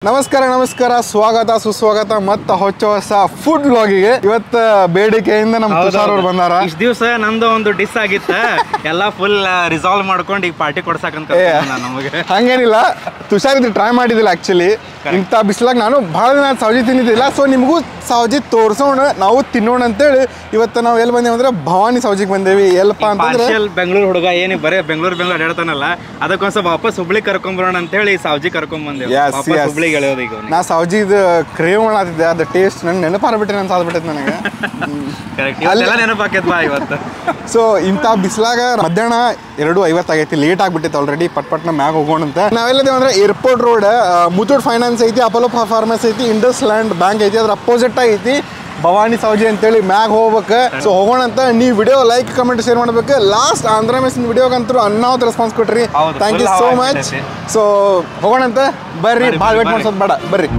ನಮಸ್ಕಾರ ನಮಸ್ಕಾರ ಸ್ವಾಗತ ಸುಸ್ವಾಗತ ಮತ್ತು ಹೊಸ ಫುಡ್ ವ್ಲಾಗಿಗೆ ಇವತ್ತು ಬೇಡಿಕೆಯಿಂದ ನಮ್ಮ ತುಷಾರ್ ಅವ್ರು ಬಂದಾರ. ಇಷ್ಟು ದಿವಸ ನಂದು ಒಂದು ಡಿಸ್ ಆಗಿತ್ತ ಎಲ್ಲ ಫುಲ್ ರಿಸಾಲ್ವ್ ಮಾಡ್ಕೊಂಡು ಈಗ ಪಾರ್ಟಿ ಕೊಡ್ಸಕಂತ ನಮಗೆ ಹಂಗೇನಿಲ್ಲ. ತುಷಾರ್ ಇದು ಟ್ರೈ ಮಾಡಿದಿಲ್ಲ ಆಕ್ಚುಲಿ. ಇಂಥ ಬಿಸಿಲಾಗ ನಾನು ಭಾಳ ದಿನ ಸೌಜಿ ತಿಂದಿದ್ದಿಲ್ಲ. ಸೊ ನಿಮಗೂ ಸೌಜಿ ತೋರ್ಸೋಣ, ನಾವು ತಿನ್ನೋಣ ಅಂತೇಳಿ ಇವತ್ತು ನಾವು ಎಲ್ಲಿ ಬಂದೇವೆ ಅಂದ್ರೆ ಭವಾನಿ ಸೌಜಿಗೆ ಬಂದೇವಿ. ಎಲ್ಲಪ್ಪ ಅಂತಂದ್ರೆ ಬೆಂಗಳೂರು ಹುಡುಗ ಏನು ಬರೀ ಬೆಂಗಳೂರು ಅಡ್ಯಾಡ್ತಾನಲ್ಲ, ಅದಕ್ಕೊಂದ್ ಸ್ವಲ್ಪ ವಾಪಸ್ ಹುಬ್ಳಿ ಕರ್ಕೊಂಬರೋಣ ಅಂತೇಳಿ ಸೌಜಿ ಕರ್ಕೊಂಬಂದೇವೆ. ಹುಬ್ಳಿಗೆ ನಾ ಸೌಜಿದು ಕ್ರೇವ್ ಮಾಡತ್ತಿದ್ದೆ, ಅದು ಟೇಸ್ಟ್ ನನ್ ನೆನಪಾರ್ಬಿಟ್ಟೆ, ನಾನು ಸಾಧ್ಬಿಟ್ಟೈತೆ ನನಗೆ. ನೆನಪಾಕೈತ್ ಬಾ ಇವತ್ತು. ಸೊ ಇಂಥ ಬಿಸಿಲಾಗ ಮಧ್ಯಾಹ್ನ 2:50 ಆಗೈತಿ, ಲೇಟ್ ಆಗ್ಬಿಟ್ಟಿತ್ತು ಆಲ್ರೆಡಿ. ಪಟ್ನ ಮ್ಯಾಗ ಹೋಗೋಣ ಅಂತ ನಾವೆಲ್ಲದೇವ ಅಂದ್ರೆ ಏರ್ಪೋರ್ಟ್ ರೋಡ್, ಮುತ್ತೂಟ್ ಫೈನಾನ್ಸ್ ಐತಿ, ಅಪೋಲೋ ಫಾರ್ಮಸಿ ಐತಿ, ಇಂಡಸ್ ಲ್ಯಾಂಡ್ ಬ್ಯಾಂಕ್ ಐತಿ, ಅದ್ರ ಅಪೋಸಿಟ್ ಐತಿ ಭವಾನಿ ಸೌಜಿ ಅಂತೇಳಿ ಮ್ಯಾಗ ಹೋಗ್ಬೇಕು. ಸೊ ಹೋಗೋಣ ಅಂತ. ನೀವು ವಿಡಿಯೋ ಲೈಕ್ ಕಮೆಂಟ್ ಶೇರ್ ಮಾಡ್ಬೇಕು. ಲಾಸ್ಟ್ ಆಂಧ್ರ ಮೆಸ್ಸಿನ ವಿಡಿಯೋಗಂತೂ ಅನ್ನಾವತ್ತು ರೆಸ್ಪಾನ್ಸ್ ಕೊಟ್ರಿ, thank you so much. So ಹೋಗೋಣ ಅಂತ ಬರ್ರಿ, ಭಾಳ ವೇಟ್ ಮಾಡ್ಸೋದು ಬೇಡ, ಬರ್ರಿ.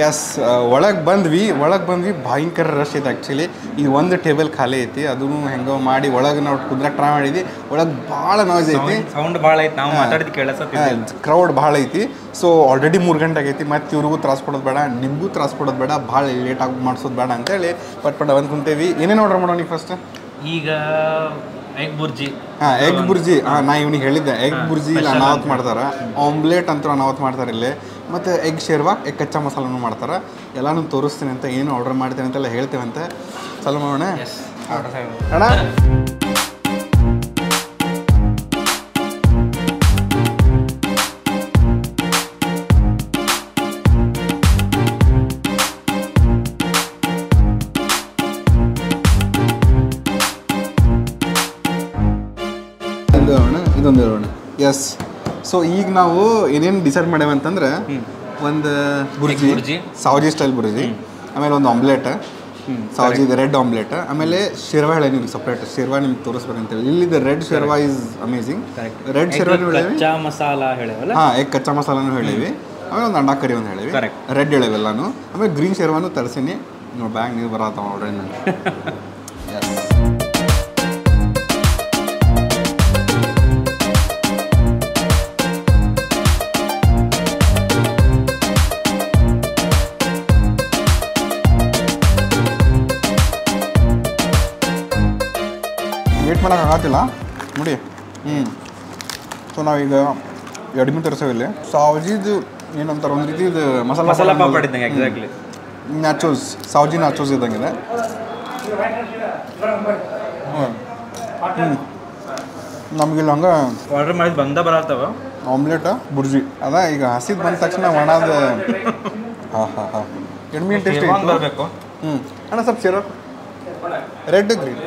ಎಸ್, ಒಳಗೆ ಬಂದ್ವಿ ಭಯಂಕರ ರಶ್ ಐತೆ ಆ್ಯಕ್ಚುಲಿ. ಈ ಒಂದು ಟೇಬಲ್ ಖಾಲಿ ಐತಿ, ಅದನ್ನು ಹೆಂಗೋ ಮಾಡಿ ಒಳಗೆ ನಾವು ಕುದ್ರಾಕ್ ಟ್ರೈ ಮಾಡಿದ್ವಿ. ಒಳಗೆ ಭಾಳ ನಾಯ್ಸ್ ಐತಿ, ಸೌಂಡ್ ಭಾಳ ಐತಿ, ನಾವು ಮಾತಾಡಿದ ಕೇಳಿಸತ್ತೆ, ಕ್ರೌಡ್ ಭಾಳ ಐತಿ. ಸೊ ಆಲ್ರೆಡಿ 3 ಗಂಟೆ ಆಗೈತಿ, ಮತ್ತು ಇವ್ರಿಗೂ ತ್ರಾಸ ಕೊಡೋದು ಬೇಡ, ನಿಮಗೂ ತ್ರಾಸ ಕೊಡೋದು ಬೇಡ, ಭಾಳ ಲೇಟ್ ಆಗಿ ಮಾಡಿಸೋದು ಬೇಡ ಅಂತೇಳಿ ಪಟ್ ಬಂದು ಕುಂತೇವಿ. ಏನೇನು ಆರ್ಡರ್ ಮಾಡೋಣ ನೀವು ಫಸ್ಟ್? ಈಗ ಎಗ್ ಬುರ್ಜಿ. ಎಗ್ ಬುರ್ಜಿ. ನಾ ಇವ್ನಿಗೆ ಹೇಳಿದ್ದೆ, ಎಗ್ ಬುರ್ಜಿ ಇಲ್ಲಿ ಅನಾವತ್ ಮಾಡ್ತಾರೆ, ಆಮ್ಲೆಟ್ ಅಂತೂ ಅನಾವತ್ ಮಾಡ್ತಾರೆ ಇಲ್ಲಿ, ಮತ್ತು ಎಗ್ ಶೇರ್ವಾ, ಎಗ್ ಕಚ್ಚಾ ಮಸಾಲನೂ ಮಾಡ್ತಾರೆ. ಎಲ್ಲನೂ ತೋರಿಸ್ತೀನಿ ಅಂತ, ಏನು ಆರ್ಡರ್ ಮಾಡ್ತೀನಿ ಅಂತೆಲ್ಲ ಹೇಳ್ತೇವಂತೆ. ಚಲೋ ಮಾಡೋಣ ಅಣ್ಣ. ಇದೊಂದು ಹೇಳೋಣ. ಎಸ್, ಸೊ ಈಗ ನಾವು ಏನೇನು ಡಿಸೈಡ್ ಮಾಡೇವೆ ಅಂತಂದ್ರೆ, ಒಂದು ಬುರ್ಜಿ, ಸೌಜಿ ಸ್ಟೈಲ್ ಬುರ್ಜಿ, ಆಮೇಲೆ ಒಂದು ಆಮ್ಲೆಟ್, ಸೌಜಿ ರೆಡ್ ಆಮ್ಲೆಟ್, ಆಮೇಲೆ ಶೇರ್ವಾ ಹೇಳಿ ನಿಮ್ಗೆ ಸಪ್ರೇಟ್. ಶೇರ್ವಾ ನಿಮ್ಗೆ ತೋರಿಸ್ಬೇಕಂತೇಳಿ ಇಲ್ಲಿದೆ. ರೆಡ್ ಶೇರ್ವಾ ಇಸ್ ಅಮೇಝಿಂಗ್. ರೆಡ್ ಶೇರ್ವಾ ಕಚ್ಚಾ ಮಸಾಲ ಹೇಳಿವಲ್ಲ, ಎಗ್ ಕಚ್ಚಾ ಮಸಾಲಾನು ಹೇಳಿವಿ, ಆಮೇಲೆ ಒಂದು ಅಂಡಾ ಕರಿ ಒಂದು ಹೇಳಿವಿ, ರೆಡ್ ಹೇಳಿವೆಲ್ಲಾನು. ಆಮೇಲೆ ಗ್ರೀನ್ ಶೇರ್ವಾನು ತರಿಸೀನಿ. ನೋಡಿ ಬ್ಯಾಗ್ ನೀವು ಬರತ್ತಾವ ನೋಡ್ರಿ ನನಗೆ. ವೇಟ್ ಮಾಡೋಕೆ ಆಗತ್ತಿಲ್ಲ ನೋಡಿ. ಸೊ ನಾವೀಗ ಎಡ್ಮಿ ತರಿಸೇವೆ ಇಲ್ಲಿ. ಸೌಜಿದು ಏನಂತಾರೆ, ಒಂದು ರೀತಿ ಇದು ಮಸಾಲ ಪಾಪಡಿದ್ದಂಗೆ, ಎಕ್ಸಾಕ್ಟ್ಲಿ ನ್ಯಾಚೋಸ್, ಸೌಜಿ ನ್ಯಾಚೋಸ್ ಇದ್ದಂಗಿದೆ. ನಮಗಿಲ್ಲ ಹಂಗೆ ಆರ್ಡರ್ ಮಾಡಿದ್ದು ಬಂದ ಬರತ್ತವ ಆಮ್ಲೆಟ್ ಬುರ್ಜಿ ಅದ. ಈಗ ಹಸಿದು ಬಂದ ತಕ್ಷಣ ಒಣದ ಎಡ್ಮಿ ಟೇಸ್ಟ್ ಬರಬೇಕು. ಅಣ್ಣ ಸ್ವಲ್ಪ ಸೇರೋ ರೆಡ್ ಗ್ರೀನ್.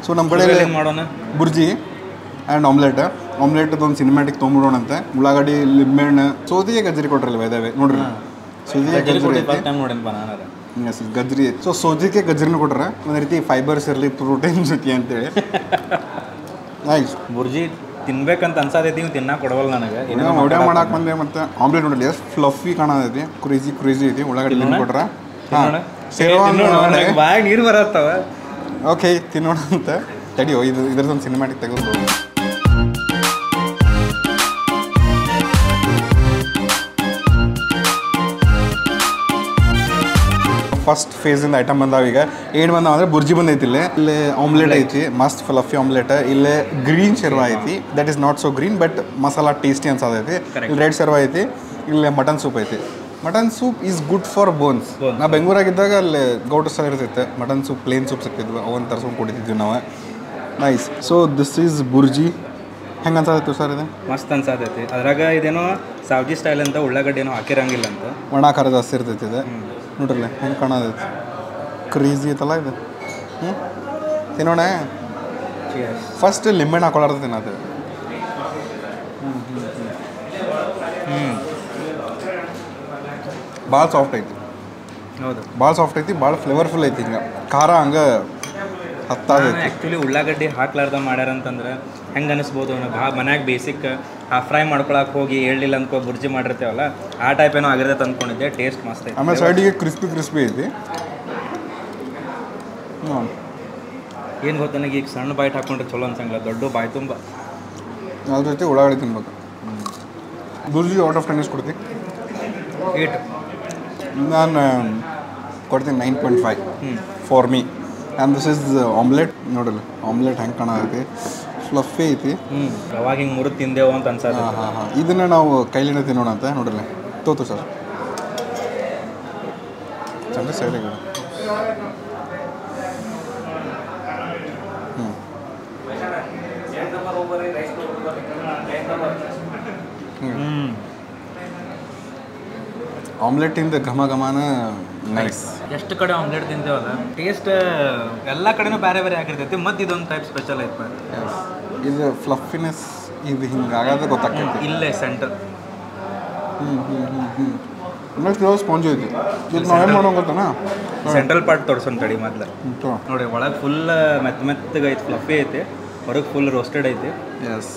ಸೊ ನಮ್ಮ ಕಡೆ ಮಾಡೋಣ ಬುರ್ಜಿ ಆ್ಯಂಡ್ ಆಮ್ಲೆಟ್ದು ಒಂದು ಸಿನಿಮ್ಯಾಟಿಕ್ ತೊಗೊಂಬಿಡೋಣ ಅಂತೆ. ಉಳ್ಳಾಗಡ್ಡಿ, ಲಿಂಬೆಹಣ್ಣು, ಸೋದಿಗೆ ಗಜ್ಜರಿ ಕೊಟ್ರಲ್ಲ ಇದಾವೆ ನೋಡ್ರಿ. ಸೋದಿಗೆ ಗಜ್ಜರಿ ಗಜ್ಜರಿ. ಸೊ ಸೋದಿಗೆ ಗಜ್ಜರಿನೂ ಕೊಟ್ರೆ ಒಂದು ರೀತಿ ಫೈಬರ್ಸ್ ಇರಲಿ, ಪ್ರೋಟೀನ್ ಜೊತೆ ಅಂತೇಳಿ. ನೈಸ್. ಬುರ್ಜಿ ತಿನ್ಬೇಕಂತ ಅನ್ಸಾದೈತಿ, ನೀವು ತಿನ್ನಕ್ಕೆ ಕೊಡವಲ್ಲ ನನಗೆ. ಒಡೆ ಮಾಡಕ್ಕೆ ಬಂದೆ. ಮತ್ತು ಆಮ್ಲೆಟ್ ನೋಡಲಿ ಎಷ್ಟು ಫ್ಲಫಿ ಕಾಣತೈತಿ, ಕ್ರೇಜಿ ಐತಿ. ಉಳ್ಳಾಗಡ್ಡಿ ಲಿಂಬೆ ಕೊಟ್ರೆ ಬಾಯ್ ನೀರು ಬರತ್ತವ. ಓಕೆ, ತಿನ್ನೋಣ ಅಂತ ತಡಿಯೋ. ಇದ್ರದ್ದೊಂದು ಸಿನಿಮ್ಯಾಟಿಕ್ ತೆಗೆದು ಫಸ್ಟ್ ಫೇಸಿಂದ ಐಟಮ್ ಬಂದಾವ. ಈಗ ಏನು ಬಂದಾವ ಅಂದರೆ ಬುರ್ಜಿ ಬಂದೈತಿ, ಇಲ್ಲಿ ಆಮ್ಲೆಟ್ ಐತಿ, ಮಸ್ತ್ ಫ್ಲಫಿ ಆಮ್ಲೆಟ್. ಇಲ್ಲೇ ಗ್ರೀನ್ ಶೇರ್ವಾ ಐತಿ, that is not so green but masala tasty ಅನ್ಸದೈತಿ. ಇಲ್ಲಿ ರೆಡ್ ಶೇರ್ವಾ ಐತಿ, ಇಲ್ಲೇ ಮಟನ್ ಸೂಪ್ ಐತಿ. Mutton soup is good for bones. ನಾ ಬೆಂಗಳೂರಾಗಿದ್ದಾಗ ಅಲ್ಲಿ ಗೌಟ್ ಸ್ಟೈಲ್ ಇರ್ತೈತೆ, ಮಟನ್ ಸೂಪ್, ಪ್ಲೇನ್ ಸೂಪ್ ಸಿಗ್ತಿದ್ವಿ, ಅವನ್ನ ತರ್ಸ್ಕೊಂಡು ಕುಡಿತಿದ್ವಿ ನಾವು. Nice. So this is bhurji. ಹೆಂಗೆ ಅನ್ಸತ್ತೈತೆ ಸರ್ ಇದು? ಮಸ್ತ್ ಅನ್ಸತೈತಿ. ಅದ್ರಾಗ ಇದೇನೋ ಸೌಜಿ ಸ್ಟೈಲ್ ಅಂತ ಉಳ್ಳಾಗಡ್ಡಿ ಏನೋ ಹಾಕಿರಂಗಿಲ್ಲ ಅಂತ, ಒಣ ಖಾರ ಜಾಸ್ತಿ ಇರ್ತೈತಿ ಇದು. ನೋಡ್ರಲ್ಲ ಹೆಂಗೆ ಕಾಣತೈತಿ, ಕ್ರೇಜಿ ಐತಲ್ಲ ಇದು. ತಿನ್ನೋಣ. ಫಸ್ಟ್ ಲಿಂಬೆಹಣ್ಣು ಹಾಕೊಳ್ಳಾರ್ದು ತಿನ್ನತ್ತೆ. ಭಾಳ ಸಾಫ್ಟ್ ಐತಿ. ಹೌದು, ಭಾಳ ಸಾಫ್ಟ್ ಐತಿ, ಭಾಳ ಫ್ಲೇವರ್ಫುಲ್ ಐತಿ. ಹಿಂಗೆ ಖಾರ ಹಂಗೆ ಹತ್ತೈತಿ. ಆ್ಯಕ್ಚುಲಿ ಉಳ್ಳಾಗಡ್ಡಿ ಹಾಕ್ಲಾರ್ದ ಮಾಡ್ಯಾರ ಅಂತಂದ್ರೆ ಹೆಂಗೆ ಅನಿಸ್ಬೋದು, ಭಾಳ ಮನ್ಯಾಗ ಬೇಸಿಕ್ ಫ್ರೈ ಮಾಡ್ಕೊಳಕ್ಕೆ ಹೋಗಿ ಹೇಳಿಲ್ಲ ಅಂದ್ಕೋ ಬುರ್ಜಿ ಮಾಡಿರ್ತೇವಲ್ಲ, ಆ ಟೈಪ್ ಏನೋ ಆಗಿರ್ತೈತೆ ಅಂದ್ಕೊಂಡಿದ್ದೆ. ಟೇಸ್ಟ್ ಮಸ್ತ್ ಐತಿ. ಆಮೇಲೆ ಸೈಡಿಗೆ ಕ್ರಿಸ್ಪಿ ಐತಿ. ಏನು ಗೊತ್ತ ನನಗೆ ಈಗ ಸಣ್ಣ ಬೈಟ್ ಹಾಕೊಂಡ್ರೆ ಚಲೋ ಅನ್ಸಂಗಿಲ್ಲ, ದೊಡ್ಡ ಬಾಯಿ ತುಂಬ. ಅದ್ರ ಜೊತೆ ಉಳ್ಳಾಗಡ್ಡಿ ತಿನ್ಬೇಕು. ಬುರ್ಜಿ ಔಟ್ ಆಫ್ 10 ಎಷ್ಟು ಕೊಡ್ತೀನಿ? 8. ನಾನು ಕೊಡ್ತೀನಿ 9.5 for me. And this is omelette. ನೋಡಲ್ಲ ಆಮ್ಲೆಟ್ ಹೆಂಗೆ ಕಾಣತೈತಿ, ಫ್ಲಫಿ ಐತಿ. ಅವಾಗ ಹಿಂಗೆ ಮುರಿದು ತಿಂದೇವು ಅಂತ ಅನ್ಸತ್ತೆ. ಹಾಂ ಇದನ್ನು ನಾವು ಕೈಲಿಂದ ತಿನ್ನೋಣ ಅಂತ. ನೋಡಲ್ಲ ತೋತು ಸರ್ ಚಂದ ಸೈಡಿಗೆ. ಆಮ್ಲೆಟಿಂದ ಘಮ ಘಮನ ನೈಸ್. ಎಷ್ಟು ಕಡೆ ಆಮ್ಲೆಟ್ ತಿಂತೇವಲ್ಲ, ಟೇಸ್ಟ್ ಎಲ್ಲ ಕಡೆನೂ ಬೇರೆ ಬೇರೆ ಆಗಿರ್ತೈತಿ. ಮತ್ತು ಇದೊಂದು ಟೈಪ್ ಸ್ಪೆಷಲ್ ಐತೆ. ಇದು ಫ್ಲಫಿನೆಸ್ ಇದು ಹಿಂಗಾಗದ ಗೊತ್ತಾಗ್ತೈತಿ. ಇಲ್ಲೇ ಸೆಂಟರ್ ಸ್ಪಾಂಜ್ ಐತಿ. ಇದು ನಾವೇನು ಮಾಡೋಣ ಗೊತ್ತಾನ, ಸೆಂಟ್ರಲ್ ಪಾರ್ಟ್ ತೋರ್ಸೋಣ ತಡಿ ಮೊದ್ಲು. ನೋಡಿ ಒಳಗೆ ಫುಲ್ ಮೆತ್ತಗೆ ಐತಿ, ಫ್ಲಫಿ ಐತಿ. ಹೊರಗೆ ಫುಲ್ ರೋಸ್ಟೆಡ್ ಐತಿ. ಎಸ್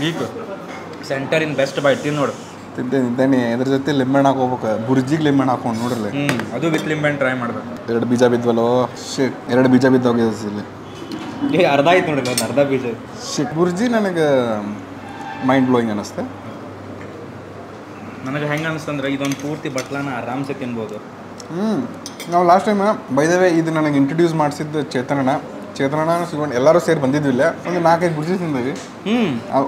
ಈಗ ಸೆಂಟರ್ ಇನ್ ಬೆಸ್ಟ್ ಬೈಟ್ ತಿನ್ ನೋಡು. ತಿಂತೇನೆ. ಇದ್ರ ಜೊತೆ ಲಿಂಬೆಹಣ್ಣು ಹಾಕೋಬೇಕು. ಬುರ್ಜಿಗೆ ಲಿಂಬೆಹಣ್ಣು ಹಾಕೊಂಡು ನೋಡ್ರಲ್ಲ. ಅದು ವಿತ್ ಲಿಂಬೆಹಣ್ಣು ಟ್ರೈ ಮಾಡ್ಬೇಕು. 2 ಬೀಜ ಬಿದ್ವಲ್ಲೋ ಶಿಟ್. 2 ಬೀಜ ಬಿದ್ದೋಗಿದೆ ಇಲ್ಲಿ. ಅರ್ಧ ಐತೆ ನೋಡಿಲ್ಲ, ಒಂದು ಅರ್ಧ ಬೀಜ ಶಿಟ್. ಬುರ್ಜಿ ನನಗೆ ಮೈಂಡ್ ಬ್ಲೋಯಿಂಗ್ ಅನ್ನಿಸ್ತೆ. ನನಗೆ ಹೆಂಗೆ ಅನಿಸ್ತಂದ್ರೆ ಇದೊಂದು ಪೂರ್ತಿ ಬಟ್ಲನ ಆರಾಮ್ಸೆ ತಿನ್ಬೋದು. ನಾವು ಲಾಸ್ಟ್ ಟೈಮ್ ಬೈದವೇ ಇದು ನನಗೆ ಇಂಟ್ರಡ್ಯೂಸ್ ಮಾಡಿಸಿದ್ದು ಚೇತನಣ್ಣ ಸಿಗೋಣ ಎಲ್ಲರೂ ಸೇರಿ ಬಂದಿದ್ವಿಲ್ಲ. ಒಂದು 4-5 ಬುರ್ಜಿ ತಿಂದೇವಿ.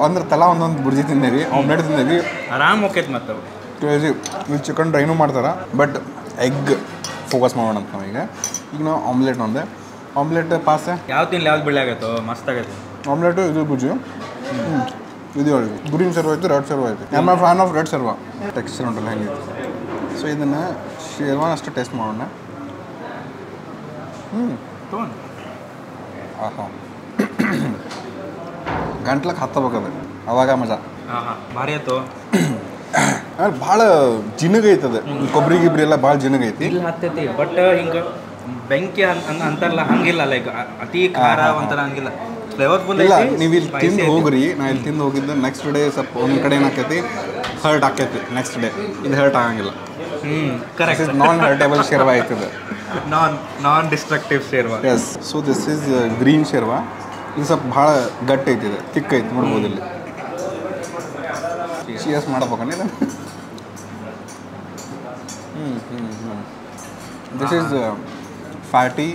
ಅಂದ್ರೆ ತಲಾ ಒಂದೊಂದು ಬುರ್ಜಿ ತಿಂದೇವಿ, ಆಮ್ಲೆಟ್ ತಿಂದೇವಿ. ಆರಾಮ್ ಹೋಕೈತೆ. ಮತ್ತು ಕ್ರೇಜಿ. ನೀವು ಚಿಕನ್ ಡ್ರೈನೂ ಮಾಡ್ತಾರೆ, ಬಟ್ ಎಗ್ ಫೋಕಸ್ ಮಾಡೋಣ ಅಂತ ನಾವೀಗ. ಈಗ ನಾವು ಆಮ್ಲೆಟ್ ಒಂದೆ. ಆಮ್ಲೆಟ್ ಪಾಸೆ ಯಾವ್ದು ತಿನ್ಲಿ ಯಾವ್ದು ಬಿಳಿ ಆಗತ್ತೋ ಮಸ್ತ್ ಆಗೈತೆ. ಆಮ್ಲೆಟು ಇದು ಬುರ್ಜಿ. ಇದು ಹೇಳಿ ಗ್ರೀನ್ ಸರ್ವ್ ಆಯಿತು, ರೆಡ್ ಸರ್ವ್ ಆಯಿತು. I am A fan of red ಸರ್ವ. ಟೆಕ್ಸ್ಚರ್ ಉಂಟಲ್ಲ ಹೆಂಗಿತ್ತು. ಸೊ ಇದನ್ನು ಶೇರ್ವಾನ್ ಅಷ್ಟು ಟೇಸ್ಟ್ ಮಾಡೋಣ. ಹಾಂ ಗಂಟ್ಲಕ್ಕೆ ಹತ್ತಬೇಕದು, ಅವಾಗ ಮಜಾ. ಭಾರಿ ಆಯ್ತು. ಭಾಳ ಜಿನಗೈತದೆ. ಕೊಬ್ಬರಿ ಗಿಬ್ರಿ ಎಲ್ಲ ಭಾಳ ಜಿನಗೈತಿ. ಇಲ್ಲಿ ಹತ್ತೈತಿ, ಬಟ್ ಹಿಂಗೆ ಬೆಂಕಿ ಅಂತಾರಲ್ಲ ಹಂಗಿಲ್ಲ. ಲೈಕ್ ಅತಿ ಖಾರ ಒಂಥರ ಹಂಗಿಲ್ಲ, ಫ್ಲೇವರ್ಫುಲ್ ಇಲ್ಲ. ನೀವು ಇಲ್ಲಿ ತಿಂದು ಹೋಗ್ರಿ. ನಾ ಇಲ್ಲಿ ತಿಂದು ಹೋಗಿದ್ದೆ. ನೆಕ್ಸ್ಟ್ ಡೇ ಸ್ವಲ್ಪ ಒಂದು ಕಡೆ ಏನಾಕೈತಿ, ಹರ್ಟ್ ಆಕೈತಿ. ನೆಕ್ಸ್ಟ್ ಡೇ ಇದು ಹರ್ಟ್ ಆಗಂಗಿಲ್ಲ. ಕರೆಕ್ಟ್. ನಾನ್ ಹರ್ಟೇಬಲ್ ಶೇರ್ವಾ ಆಯ್ತದೆ. ನಾನ್ ಡಿಸ್ಟ್ರಕ್ಟಿವ್ ಶೇರ್ವಾ. Yes. So this is green ಶೇರ್ವಾ. ಇದು ಸ್ವಲ್ಪ ಭಾಳ ಗಟ್ಟಿ ಐತಿದೆ, ತಿಕ್ ಐತಿ. ನೋಡ್ಬೋದು ಇಲ್ಲಿ. ಚೀಯರ್ಸ್ ಮಾಡಬೇಕಂದ್ರೆ ದಿಸ್ ಈಸ್ ಫ್ಯಾಟಿ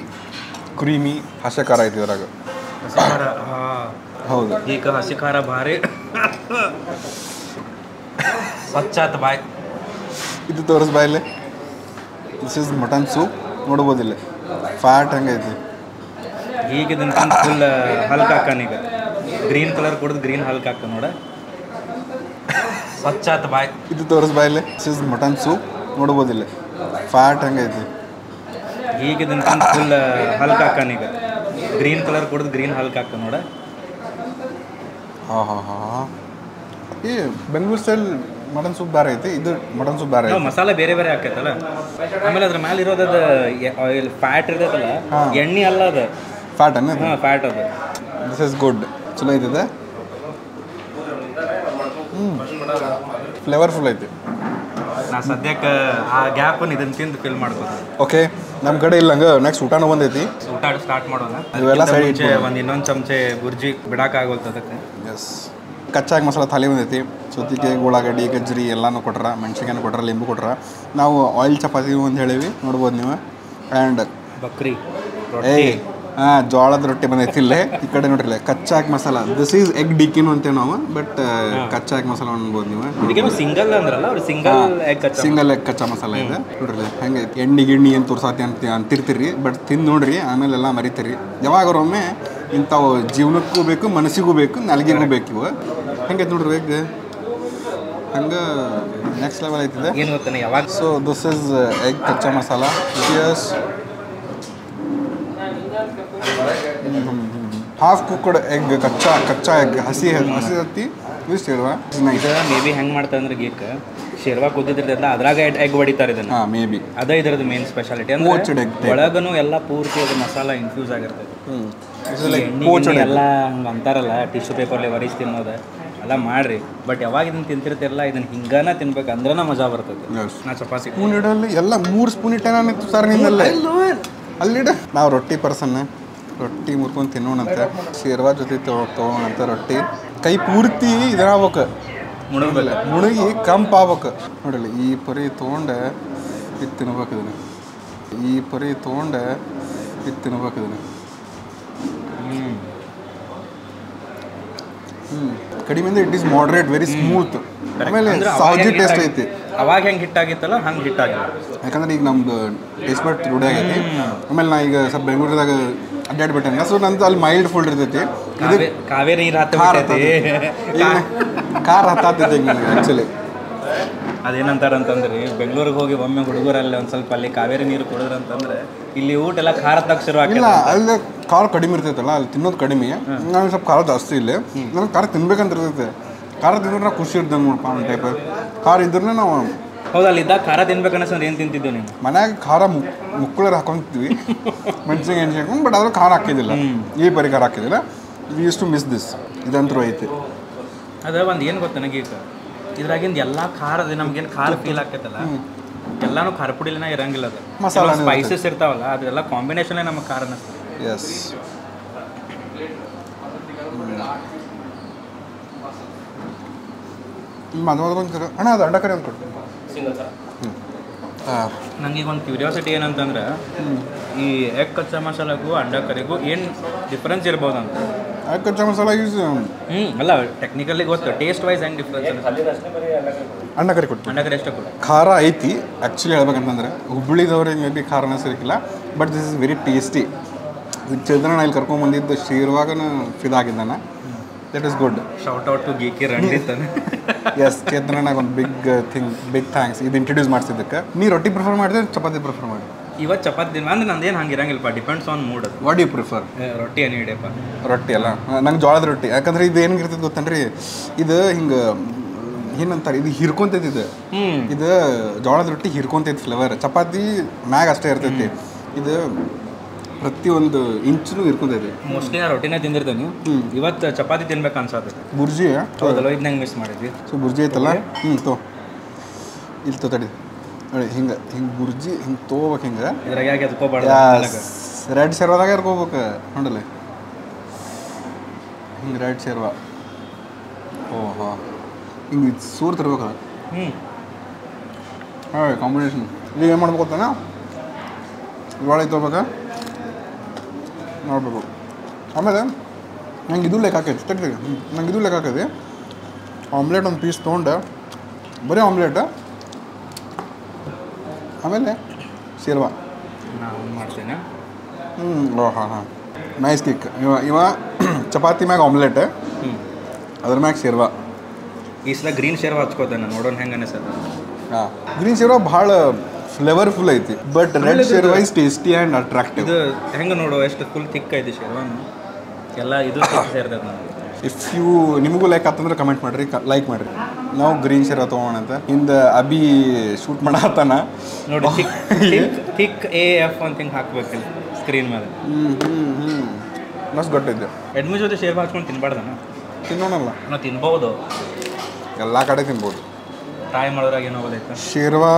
ಕ್ರೀಮಿ ಹಸಿ ಖಾರ ಐತಿ ಇದ್ರಾಗ. ಹೌದು. ಈಗ ಹಸಿ ಖಾರ ಭಾರಿ ಸ್ವಚ್ಛಾತ್ ಬಾಯ್. ಇದು ತೋರಿಸ್ ಬಾಯಲ್ಲಿ. This is mutton soup. ನೋಡ್ಬೋದಿಲ್ಲ ಫ್ಯಾಟ್ ಹಂಗೈತಿ. ಈಗ ಇದನ್ನು ಫುಲ್ ಹಲ್ಕ್ ಹಾಕನೀಗ. ಗ್ರೀನ್ ಕಲರ್ ಕುಡಿದು ಗ್ರೀನ್ ಹಲ್ಕ್ ಹಾಕ ನೋಡ. ಸ್ವಚ್ಛಾತ್ ಬಾಯ್. ಇದು ತೋರಿಸ್ ಬಾಯಲ್ಲಿ. This is mutton soup. ನೋಡ್ಬೋದಿಲ್ಲ ಫ್ಯಾಟ್ ಹಂಗೈತಿ. ಈಗ ಇದನ್ನು ಫುಲ್ ಹಲ್ಕ್ ಹಾಕನೀಗ. ಗ್ರೀನ್ ಕಲರ್ ಕುಡಿದು ಗ್ರೀನ್ ಹಲ್ಕ್ ಹಾಕ ನೋಡ. ಹಾಂ ಈ ಬೆಂಗಳೂರು ಸ್ಟೈಲ್ ಮಟನ್ ಸೂಪ್ ಬೇರೆ ಐತಿ, ಇದು ಮಟನ್ ಸೂಪ್ ಬೇರೆ ಐತಿ. ಮಸಾಲೆ ಬೇರೆ ಬೇರೆ ಹಾಕೈತಲ್ಲ. ಆಮೇಲೆ ಅದ್ರ ಮೇಲೆ ಇರೋದದ ಆಯಿಲ್ ಫ್ಯಾಟ್ ಇರ್ತೈತಲ್ಲ, ಎಣ್ಣೆ ಅಲ್ಲ ಅದು ಫ್ಯಾಟ್ ಅನ್ನ. ಹಾಂ ಫ್ಯಾಟ್ ಅದು. This is good. ಚಲೋ ಐತಿದೆ. ಫ್ಲೇವರ್ಫುಲ್ ಐತಿ. ನಾ ಸದ್ಯಕ್ಕೆ ಆ ಗ್ಯಾಪನ್ನು ಇದನ್ನು ತಿಂದು ಫಿಲ್ ಮಾಡ್ಬೋದು. ಓಕೆ, ನಮ್ಮ ಕಡೆ ಇಲ್ಲ ಹಂಗೆ. ನೆಕ್ಸ್ಟ್ ಊಟನೂ ಬಂದೈತಿ. ಊಟ ಸ್ಟಾರ್ಟ್ ಮಾಡೋಣ. ಇವೆಲ್ಲ ಸೈಡ್ ಒಂದು ಇನ್ನೊಂದು ಚಮಚೆ ಬುರ್ಜಿ ಬಿಡೋಕ್ಕಾಗೋಲ್ತು ಅದಕ್ಕೆ. ಎಸ್. ಕಚ್ಚಾಗಿ ಮಸಾಲ ಥಾಲಿ ಬಂದೈತಿ. ಸೌತಿಕಾಯಿ, ಉಳ್ಳಾಗಡ್ಡಿ, ಗಜ್ಜರಿ ಎಲ್ಲನೂ ಕೊಟ್ರ. ಮೆಣಸಿನ್ಕಾಯಿ ಕೊಟ್ರ, ಲಿಂಬು ಕೊಟ್ರ. ನಾವು ಆಯಿಲ್ ಚಪಾತಿ ಅಂತ ಹೇಳೀವಿ, ನೋಡ್ಬೋದು ನೀವು. ಆ್ಯಂಡ್ ಬಕ್ರಿ ಜೋಳದ ರೊಟ್ಟಿ ಬಂದೈತಿ ಇಲ್ಲೇ. ಈ ಕಡೆ ನೋಡ್ರಿ ಕಚ್ಚಾಕ್ ಮಸಾಲ. ದಿಸ್ ಈಸ್ ಎಗ್ ಡಿಕ್ಕಿನು ಅಂತೇವೆ ನಾವು, ಬಟ್ ಕಚ್ಚಾಕ್ ಮಸಾಲ ಅನ್ಬೋದು ನೀವು. ಸಿಂಗಲ್ ಅಂದ್ರಲ್ಲ ಅವ್ರು, ಸಿಂಗಲ್ ಎಗ್ ಕಚ್ಚಾ ಮಸಾಲ ಇದೆ ನೋಡ್ರಿ. ಹೆಂಗೆ ಎಣ್ಣೆ ಗಿಣ್ಣಿ ಏನು ತೋರ್ಸಾತಿ ಅಂತಿರ್ತೀರಿ, ಬಟ್ ತಿಂದು ನೋಡ್ರಿ ಆಮೇಲೆಲ್ಲ ಮರಿತೀರಿ. ಯಾವಾಗರೊಮ್ಮೆ ಇಂಥವು ಜೀವನಕ್ಕೂ ಬೇಕು, ಮನಸ್ಸಿಗೂ ಬೇಕು, ನಾಲ್ಗಿಗೂ ಬೇಕು. ಇವು ಹೆಂಗೈತೆ ನೋಡ್ರಿ ಎಗ್. ಹಂಗೆ ನೆಕ್ಸ್ಟ್ ಲೆವೆಲ್ ಐತಿದೆ. ಏನು ಗೊತ್ತಾನೆ ಯಾವಾಗ. ಸೊ ದಿಸ್ ಈಸ್ ಎಗ್ ಕಚ್ಚಾ masala. Cheers. Half cooked egg, ಕಚ್ಚಾ ಎಗ್, ಹಸಿ ಹತ್ತಿ. ಇದು ಶೇರ್ವಾ. ಇದು ಮೇ ಬಿ ಹೆಂಗೆ ಮಾಡ್ತಾರೆ ಅಂದ್ರೆ ಗೀಕ್ ಶೇರ್ವಾ ಕುದ್ದಿರ್ತೈತಲ್ಲ ಅದ್ರಾಗ ಎಗ್ ಹೊಡಿತಾರೆ ಇದನ್ನು. ಹಾಂ, ಮೇ ಬಿ ಅದೇ ಇದರದ್ದು ಮೇನ್ ಸ್ಪೆಷಾಲಿಟಿ. ಅಂದ್ರೆ ಒಳಗನು ಎಲ್ಲ ಪೂರ್ತಿ ಅದು ಮಸಾಲ ಇನ್ಫ್ಯೂಸ್ ಆಗಿರ್ತದೆ. ಎಲ್ಲ ಹಂಗೆ ಅಂತಾರಲ್ಲ ಟಿಶ್ಯೂ ಪೇಪರ್ಲಿ ಒರಿಸಿ ತಿನ್ನೋದು ಎಲ್ಲ ಮಾಡ್ರಿ. ಬಟ್ ಯಾವಾಗ ಇದನ್ನು ತಿಂತಿರ್ತಿರಲ್ಲ, ಇದನ್ನು ಹಿಂಗನ ತಿನ್ಬೇಕು ಅಂದ್ರನ ಮಜಾ ಬರ್ತದೆ. ನಾ ಚಪಾತಿ ಸ್ಪೂನ್ ಇಡಲ್ಲಿ ಎಲ್ಲ 3 ಸ್ಪೂನ್ ಇಟ್ಟೇನಿತ್ತು ಸರ್ ನಿಂದಲ್ಲೇ. ಅಲ್ಲಿಡ ನಾವು ರೊಟ್ಟಿ ಪರ್ಸನ್ ರೊಟ್ಟಿ ಮುರ್ಕೊಂಡು ತಿನ್ನೋಣಂತೆ ಶೇರ್ವಾ ಜೊತೆ ತೊಗೊಳೋಣಂತೆ ರೊಟ್ಟಿ ಕೈ ಪೂರ್ತಿ ಇದಾಗ್ಬೇಕು ಮುಳುಗಿ ಕಂಪ್ ಆಗ್ಬೇಕು ನೋಡಲಿ ಈ ಪರಿ ತೊಗೊಂಡೆ ಇದು ತಿನ್ಬೇಕು ಇದನ್ನು ಈ ಪರಿ ತೊಗೊಂಡೆ ಇದು ತಿನ್ಬೇಕು ಇದನ್ನು ಕಡಿಮೆಯಿಂದ it is moderate very smooth ಆಮೇಲೆ ಸಾಜಿ ಟೇಸ್ಟ್ ಐತಿ ಅವಾಗ ಹೆಂಗೆ ಹಿಟ್ಟಾಗಿತ್ತಲ್ಲ ಹಂಗೆ ಹಿಟ್ಟಾಗಿಲ್ಲ ಯಾಕಂದ್ರೆ ಈಗ ನಮ್ದು ಟೇಸ್ಟ್ ಬಟ್ ರೂಢಿ ಆಗೈತಿ ಆಮೇಲೆ ನಾ ಈಗ ಸ್ವಲ್ಪ ಬೆಂಗಳೂರದಾಗ ಅಡ್ಡಾಡ್ಬಿಟ್ಟೆ ಸೊ ನಂದು ಅಲ್ಲಿ ಮೈಲ್ಡ್ ಫುಡ್ ಇರ್ತೈತಿ ಕಾವೇರಿ ಕಾರ್ ಹತ್ತೈತಿ ಈಗ ನನಗೆ ಆ್ಯಕ್ಚುಲಿ ಅದೇನಂತಾರಂತಂದ್ರಿ ಬೆಂಗಳೂರಿಗೆ ಹೋಗಿ ಒಮ್ಮೆ ಹುಡುಗರಲ್ಲಿ ಒಂದು ಸ್ವಲ್ಪ ಅಲ್ಲಿ ಕಾವೇರಿ ನೀರು ಕುಡಿದ್ರಂತಂದ್ರೆ ಇಲ್ಲಿ ಊಟ ಎಲ್ಲ ಖಾರ ಶುರು ಇಲ್ಲ ಅಲ್ಲಿ ಖಾರ ಕಡಿಮೆ ಇರ್ತೈತಲ್ಲ ಅಲ್ಲಿ ತಿನ್ನೋದು ಕಡಿಮೆ ನಾನು ಸ್ವಲ್ಪ ಖಾರ ಜಾಸ್ತಿ ಇಲ್ಲ ನನಗೆ ಖಾರ ತಿನ್ಬೇಕಂತ ಇರ್ತೈತೆ ಖಾರ ತಿಂದ್ರೆ ನಾವು ಖುಷಿ ಇರ್ತೇವೆ ನೋಡಪ್ಪ ಒಂದು ಟೈಪ್ ಖಾರ ಇದ್ರೆ ನಾವು ಹೌದಾ ಅಲ್ಲಿದ್ದಾಗ ಖಾರ ತಿನ್ಬೇಕನ್ನಿಸ್ತಂದ್ರೆ ಏನು ತಿಂತಿದ್ದೇವೆ ನೀವು ಮನ್ಯಾಗ ಖಾರ ಮುಕ್ಕಳರು ಹಾಕೊಂತೀವಿ ಮೆಣಸಿಗೆ ಎಣ್ಣೆ ಹಾಕೊಂಡು ಬಟ್ ಅದ್ರ ಖಾರ ಹಾಕಿದ್ದಿಲ್ಲ ಈ ಪರಿ ಖಾರ ಹಾಕಿದ್ದಿಲ್ಲ we use to miss this ಇದಂತರೂ ಐತಿ ಅದ ಒಂದು ಏನು ಗೊತ್ತ ನನಗೆ ಈಗ ಇದ್ರಾಗಿಂದ ಎಲ್ಲ ಖಾರ ನಮ್ಗೇನು ಖಾರ ಫೀಲ್ ಆಗ್ತೈತಲ್ಲ ಎಲ್ಲಾನು ಖಾರ ಪುಡಿಲಿನ ಇರಂಗಿಲ್ಲ ಅದು ಮಸಾಲ ಸ್ಪೈಸಸ್ ಇರ್ತಾವಲ್ಲ ಅದೆಲ್ಲ ಕಾಂಬಿನೇಷನ್ ನಮಗೆ ಖಾರ ಅನ್ನಿಸ್ತದೆ ಎಸ್ ಮದುವೆ ಅಣ್ಣ ಅದು ಅಂಡಕರಿ ಅಂತ ಕೊಡ್ತೀನಿ ನಂಗೆ ಈಗ ಒಂದು ಕ್ಯೂರಿಯಾಸಿಟಿ ಏನಂತಂದ್ರೆ ಈ ಎಗ್ ಕಚ್ಚಾ ಮಸಾಲೆಗೂ ಅಂಡ ಕರಿಗೂ ಏನು ಡಿಫ್ರೆನ್ಸ್ ಇರ್ಬೋದು ಅಂತ ಎಗ್ ಕಚ್ಚಾ ಮಸಾಲ ಯೂಸ್ ಅಲ್ಲ ಟೆಕ್ನಿಕಲಿ ಗೊತ್ತು ಟೇಸ್ಟ್ ವೈಸ್ ಹೆಂಗೆ ಡಿಫ್ರೆನ್ಸ್ ಅಂಡಕರಿ ಕೊಟ್ಟು ಅಂಡಕರಿ ಎಷ್ಟು ಕೊಡು ಖಾರ ಐತಿ ಆ್ಯಕ್ಚುಲಿ ಹೇಳ್ಬೇಕಂತಂದ್ರೆ ಹುಬ್ಬಳ್ಳಿದವ್ರಿಗೆ ಮೇ ಬಿ ಖಾರನ ಸಿಕ್ಕಿಲ್ಲ but this is very tasty ಚಂದ್ರನ ಇಲ್ಲಿ ಕರ್ಕೊಂಡ್ಬಂದಿದ್ದು ಶೀರ್ವಾಗನ ಫಿದಾಗಿದ್ದಾನೆ that is good shout out to Geeky Ranjith ಎಸ್ ಚಂದ್ರನಾಗ ಒಂದು ಬಿಗ್ ಥ್ಯಾಂಕ್ಸ್ ಇದು ಇಂಟ್ರೊಡ್ಯೂಸ್ ಮಾಡಿಸಿದ್ದಕ್ಕೆ ನೀ ರೊಟ್ಟಿ ಪ್ರಿಫರ್ ಮಾಡಿದ್ರೆ ಚಪಾತಿ ಪ್ರಿಫರ್ ಮಾಡಿ ಇವತ್ತು ಚಪಾತಿ ದಿನ ಅಂದ್ರೆ ನಂದೇನು ಹಂಗೆ ಇರಂಗಿಲ್ಲಪ್ಪ depends on mood what you prefer ರೊಟ್ಟಿ ಏನು ಹಿಡಿಯಪ್ಪ ರೊಟ್ಟಿ ಅಲ್ಲ ನಂಗೆ ಜೋಳದ ರೊಟ್ಟಿ ಯಾಕಂದ್ರೆ ಇದು ಏನಿರ್ತದೆ ಗೊತ್ತನ್ರಿ ಇದು ಹಿಂಗೆ ಏನಂತಾರೆ ಇದು ಹಿರ್ಕೊಂತೈತಿ ಇದು ಜೋಳದ ರೊಟ್ಟಿ ಹಿರ್ಕೊಂತೈತಿ ಫ್ಲೇವರ್ ಚಪಾತಿ ಮ್ಯಾಗ ಅಷ್ಟೇ ಇರ್ತೈತಿ ಇದು ಪ್ರತಿಯೊಂದು ಇಂಚು ಇರ್ಕೊಂತೈತಿ ಮೋಸ್ಟ್ಲಿ ನಾ ರೊಟ್ಟಿನೇ ತಿಂದಿರ್ತೇನೆ ಇವತ್ತು ಚಪಾತಿ ತಿನ್ಬೇಕು ಅನ್ಸತ್ತೆ ಬುರ್ಜಿ ಹೌದಲ್ಲ ಇದು ನಂಗೆ ಮಿಸ್ ಮಾಡಿದ್ವಿ ಸೊ ಬುರ್ಜಿ ಐತಲ್ಲ ತೋ ಇಲ್ಲಿ ತಡಿ ನೋಡಿ ಹಿಂಗೆ ಬುರ್ಜಿ ಹಿಂಗೆ ತೊಗೋಬೇಕು ಹಿಂಗೆ ಇದ್ರಾಗ ಯಾಕೆ ಎದ್ಕೋಬಾರ್ದು ರೆಡ್ ಶೇರ್ವಾದಾಗ ಇರ್ಕೋಬೇಕು ನೋಡಲ್ಲ ಹಿಂಗೆ ರೆಡ್ ಶೇರ್ವಾ ಓಹೋ ಹಿಂಗೆ ಸೂರ್ ತರ್ಬೇಕಲ್ಲ ಹಾಂ ಕಾಂಬಿನೇಷನ್ ಈಗ ಏನು ಮಾಡ್ಬೇಕು ಗೊತ್ತಾನ ಇವಾಗ ತೊಗೋಬೇಕಾ ನೋಡ್ಬೇಕು ಆಮೇಲೆ ನಂಗೆ ಇದು ಲೆಕ್ಕ ಹಾಕೈತಿ ತೆಗ್ದು ನಂಗೆ ಇದು ಲೆಕ್ಕ ಹಾಕೈತಿ ಆಮ್ಲೆಟ್ ಒಂದು ಪೀಸ್ ತೊಗೊಂಡೆ ಬರೀ ಆಮ್ಲೆಟ್ ಆಮೇಲೆ ಶೇರ್ವಾ ನಾನು ಮಾಡ್ತೇನೆ ಹಾಂ ನೈಸ್ ಕಿಕ್ ಇವ ಚಪಾತಿ ಮ್ಯಾಗ ಆಮ್ಲೆಟ್ ಅದ್ರ ಮ್ಯಾಗ ಶೇರ್ವಾ ಈ ಸಲ ಗ್ರೀನ್ ಶೇರ್ವಾ ಹಚ್ಕೋತಾನೆ ನೋಡೋಣ ಹೆಂಗೆ ಅನಿಸದ ಹಾಂ ಗ್ರೀನ್ ಶೇರ್ವಾ ಭಾಳ ಫ್ಲೇವರ್ಫುಲ್ ಐತಿ ಬಟ್ ರೆಡ್ ಶೇರ್ವಾ ಇಸ್ ಟೇಸ್ಟಿ ಆ್ಯಂಡ್ ಅಟ್ರಾಕ್ಟಿವ್ ಇದು ಹೆಂಗೆ ನೋಡು ಎಷ್ಟು ಫುಲ್ ಥಿಕ್ ಐತಿ ಶೇರ್ವಾನು ಎಲ್ಲ ಇದು ಸೇರ್ತದೆ ನಾನು ಇಫ್ ಯು ನಿಮಗೂ ಲೈಕ್ ಆತಂದ್ರೆ ಕಮೆಂಟ್ ಮಾಡಿರಿ ಲೈಕ್ ಮಾಡಿರಿ ನಾವು ಗ್ರೀನ್ ಶೇರ್ವಾ ತೊಗೋಣ ಅಂತ ಹಿಂದೆ ಅಬಿ ಶೂಟ್ ಮಾಡತ್ತಾನ ನೋಡಿ ಥಿಕ್ ಎ ಎಫ್ ಅಂತ ಹಿಂಗೆ ಹಾಕ್ಬೇಕಿಲ್ಲ ಸ್ಕ್ರೀನ್ ಮೇಲೆ ಮಸ್ತ್ ಗೊತ್ತಿದ್ದೆ ಎಡ್ಮಿ ಜೊತೆ ಶೇರ್ವಾ ಹಚ್ಕೊಂಡು ತಿನ್ಬಾರ್ದನ ತಿನ್ನೋಣಲ್ಲ ನಾವು ತಿನ್ಬೋದು ಎಲ್ಲ ಕಡೆ ತಿನ್ಬೋದು ಟ್ರೈ ಮಾಡೋದ್ರಾಗ ಏನೋ ಹೋಗೈತೆ ಶೇರ್ವಾ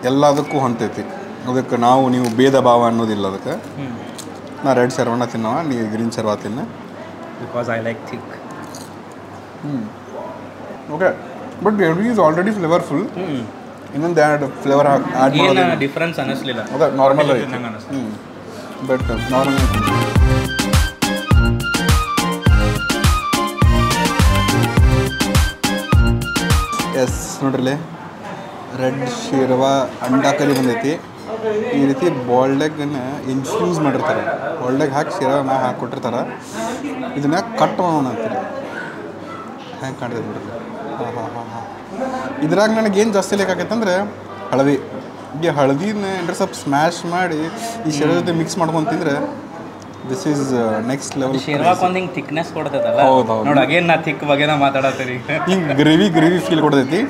ಎಲ್ಲದಕ್ಕೂ ಹೊಂತೈತಿ ಅದಕ್ಕೆ ನೀವು ಭೇದ ಭಾವ ಅನ್ನೋದಿಲ್ಲ ಅದಕ್ಕೆ ನಾ ರೆಡ್ ಶೇರ್ವಾನ ತಿನ್ನವ ನೀ ಗ್ರೀನ್ ಶೇರ್ವಾ ತಿನ್ನ because I like thick okay but every is already flavourful ಇನ್ನೊಂದು ಎರಡು ಫ್ಲೇವರ್ ಆ್ಯಡ್ ಮಾಡೋದು ಡಿಫ್ರೆನ್ಸ್ ಅನ್ನಿಸ್ಲಿಲ್ಲ ಅದೇ ನಾರ್ಮಲ್ ಐತಿ ಬಟ್ ನಾರ್ಮಲ್ ಎಸ್ ನೋಡ್ರಿ ರೆಡ್ ಶೇರ್ವಾ ಅಂಡಾ ಕರಿ ಬಂದೈತಿ ಈ ರೀತಿ ಬಾಲ್ಡ್ ಎಗ್ಗನ್ನು ಇನ್ಫ್ಯೂಸ್ ಮಾಡಿರ್ತಾರೆ ಬಾಲ್ಡ್ ಎಗ್ ಹಾಕಿ ಶೇರ್ವಾ ಮ್ಯಾಗ ಹಾಕಿ ಕೊಟ್ಟಿರ್ತಾರೆ ಇದನ್ನ ಕಟ್ ಮಾಡೋಣ ಅಂತೀರಿ ಹೆಂಗೆ ಕಾಣ್ತೈತೆ ನೋಡ್ರಿ ಹಾಂ ಇದ್ರಾಗ ನನಗೇನು ಜಾಸ್ತಿ ಬೇಕಾಗೈತಂದ್ರೆ ಹಳದಿ ಈ ಹಳದಿನ ಏನಾರ ಸ್ವಲ್ಪ ಸ್ಮ್ಯಾಶ್ ಮಾಡಿ ಈ ಶೇರ್ವಾ ಜೊತೆ ಮಿಕ್ಸ್ ಮಾಡ್ಕೊಂಡು ತಿಂದ್ರೆ ದಿಸ್ ಈಸ್ ನೆಕ್ಸ್ಟ್ ಲೆವೆಲ್ ಶೇರ್ವಾಕ್ ಒಂದು ಹಿಂಗೆ ಥಿಕ್ನೆಸ್ ಕೊಡ್ತೈತಲ್ಲ ನೋಡಿ ಅಗೇನ್ ನಾ ಥಿಕ್ ಬಗ್ಗೆನ ಮಾತಾಡತ್ತೀರಿ ಹಿಂಗೆ ಗ್ರೇವಿ ಫೀಲ್ ಕೊಡ್ತೈತಿ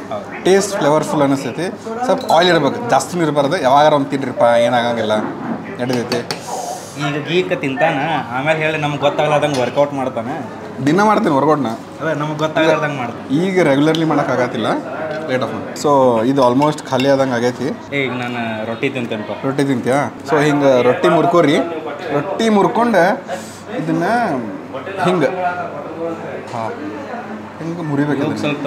ಟೇಸ್ಟ್ ಫ್ಲೇವರ್ಫುಲ್ ಅನ್ನಿಸ್ತೈತಿ ಸ್ವಲ್ಪ ಆಯಿಲ್ ಇರ್ಬೇಕು ಜಾಸ್ತಿನೂ ಇರಬಾರ್ದು ಯಾವಾಗಾರ ಒಂದು ತಿನ್ರಿಪ್ಪ ಏನಾಗಂಗಿಲ್ಲ ನಡೀತೈತಿ ಈಗ ಗೀಕ ತಿಂತಾನ ಆಮೇಲೆ ಹೇಳಿ ನಮ್ಗೆ ಗೊತ್ತಾಗಲಾರ್ದಂಗೆ ವರ್ಕೌಟ್ ಮಾಡ್ತಾನೆ ದಿನ ಮಾಡ್ತೀನಿ ವರ್ಕೌಟ್ನ ಅದೇ ನಮ್ಗೆ ಗೊತ್ತಾಗಲಾರ್ದಂಗೆ ಮಾಡ್ತಾನೆ ಈಗ ರೆಗ್ಯುಲರ್ಲಿ ಮಾಡೋಕ್ಕಾಗತ್ತಿಲ್ಲ ಪ್ಲೇಟ್ ಆಫ್ ಮಾಡಿ. ಸೊ ಇದು ಆಲ್ಮೋಸ್ಟ್ ಖಾಲಿ ಆದಂಗೆ ಆಗೈತಿ. ಈಗ ನಾನು ರೊಟ್ಟಿ ತಿಂತೇನಪ್ಪ. ರೊಟ್ಟಿ ತಿಂತೀಯಾ? ಸೊ ಹಿಂಗೆ ರೊಟ್ಟಿ ಮುರ್ಕೋರಿ. ರೊಟ್ಟಿ ಮುರ್ಕೊಂಡು ಇದನ್ನು ಹಿಂಗೆ ಹಿಂಗೆ ಮುರಿಬೇಕು. ಸ್ವಲ್ಪ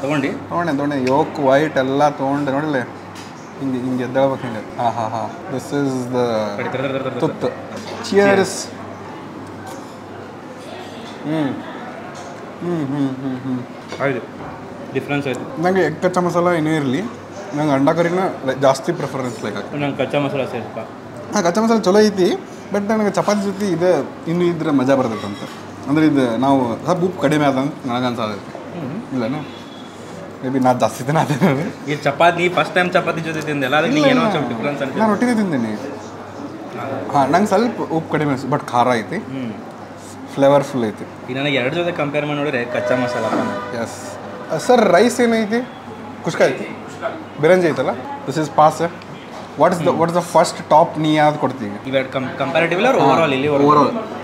ತೊಗೊಂಡೆ ಯೋಕ್ ವೈಟ್ ಎಲ್ಲ ತೊಗೊಂಡೆ ನೋಡಿಲ್ಲ, ಹಿಂಗೆ ಹಿಂಗೆ ಎದ್ದೇಳ್ಬೇಕು ಹಿಂಗೆ. ದಿಸ್ ಇಸ್ ದ ತುತ್ತು. ಚಿಯರ್ಸ್. ಆಯ್ತು, ಡಿಫ್ರೆನ್ಸ್ ಆಯ್ತು. ನನಗೆ ಎಗ್ ಕಚ್ಚಾ ಮಸಾಲ ಏನೇ ಇರಲಿ, ನಂಗೆ ಅಂಡಾ ಕರಿನ ಜಾಸ್ತಿ ಪ್ರಿಫರೆನ್ಸ್ ಲೈಕ್ ಆಗ್ತದೆ. ನಂಗೆ ಕಚ್ಚಾ ಮಸಾಲ ಸೇರಿಸಪ್ಪ. ಕಚ್ಚಾ ಮಸಾಲ ಚಲೋ ಐತಿ, ಬಟ್ ನನಗೆ ಚಪಾತಿ ಜೊತೆ ಇದು ಇನ್ನೂ ಇದ್ರೆ ಮಜಾ ಬರ್ತೈತೆ ಅಂತ. ಅಂದರೆ ಇದು ನಾವು ಸ್ವಲ್ಪ ಉಪ್ಪು ಕಡಿಮೆ ಆದಂತ ನನಗೆ ಅನ್ಸೋದೈತಿ. ಇಲ್ಲನಾ ಮೇ ಬಿ ನಾ ಜಾಸ್ತಿ ದಿನ ಅದೇ. ಈ ಚಪಾತಿ ಫಸ್ಟ್ ಟೈಮ್ ಚಪಾತಿ ಜೊತೆ ತಿಂದೆಲ್ಲ, ಅದಕ್ಕೆ ಏನೋ ಸ್ವಲ್ಪ ಡಿಫ್ರೆನ್ಸ್ ಅಂತ. ನಾನು ರೊಟ್ಟಿನೇ ತಿಂತೀನಿ. ನಂಗೆ ಸ್ವಲ್ಪ ಉಪ್ಪು ಕಡಿಮೆ ಅನಿಸ್ತು, ಬಟ್ ಖಾರ ಐತಿ, ಫ್ಲೇವರ್ಫುಲ್ ಐತಿ. ಈಗ ನನಗೆ ಎರಡು ಜೊತೆ ಕಂಪೇರ್ ಮಾಡಿ ನೋಡಿದ್ರೆ ಕಚ್ಚಾ ಮಸಾಲ. Yes sir. ರೈಸ್ ಏನೈತಿ? ಕುಷ್ಕ ಐತಿ, ಬಿರಂಜಿ ಐತಲ್ಲ. This is pass. What is the first top ನೀ ಯಾವ್ದು ಕೊಡ್ತೀವಿ? ಇವೆರಡು ಕಂಪ್ಯಾರಿಟಿವ್ಲಿ ಅವ್ರು ಓವರಾಲ್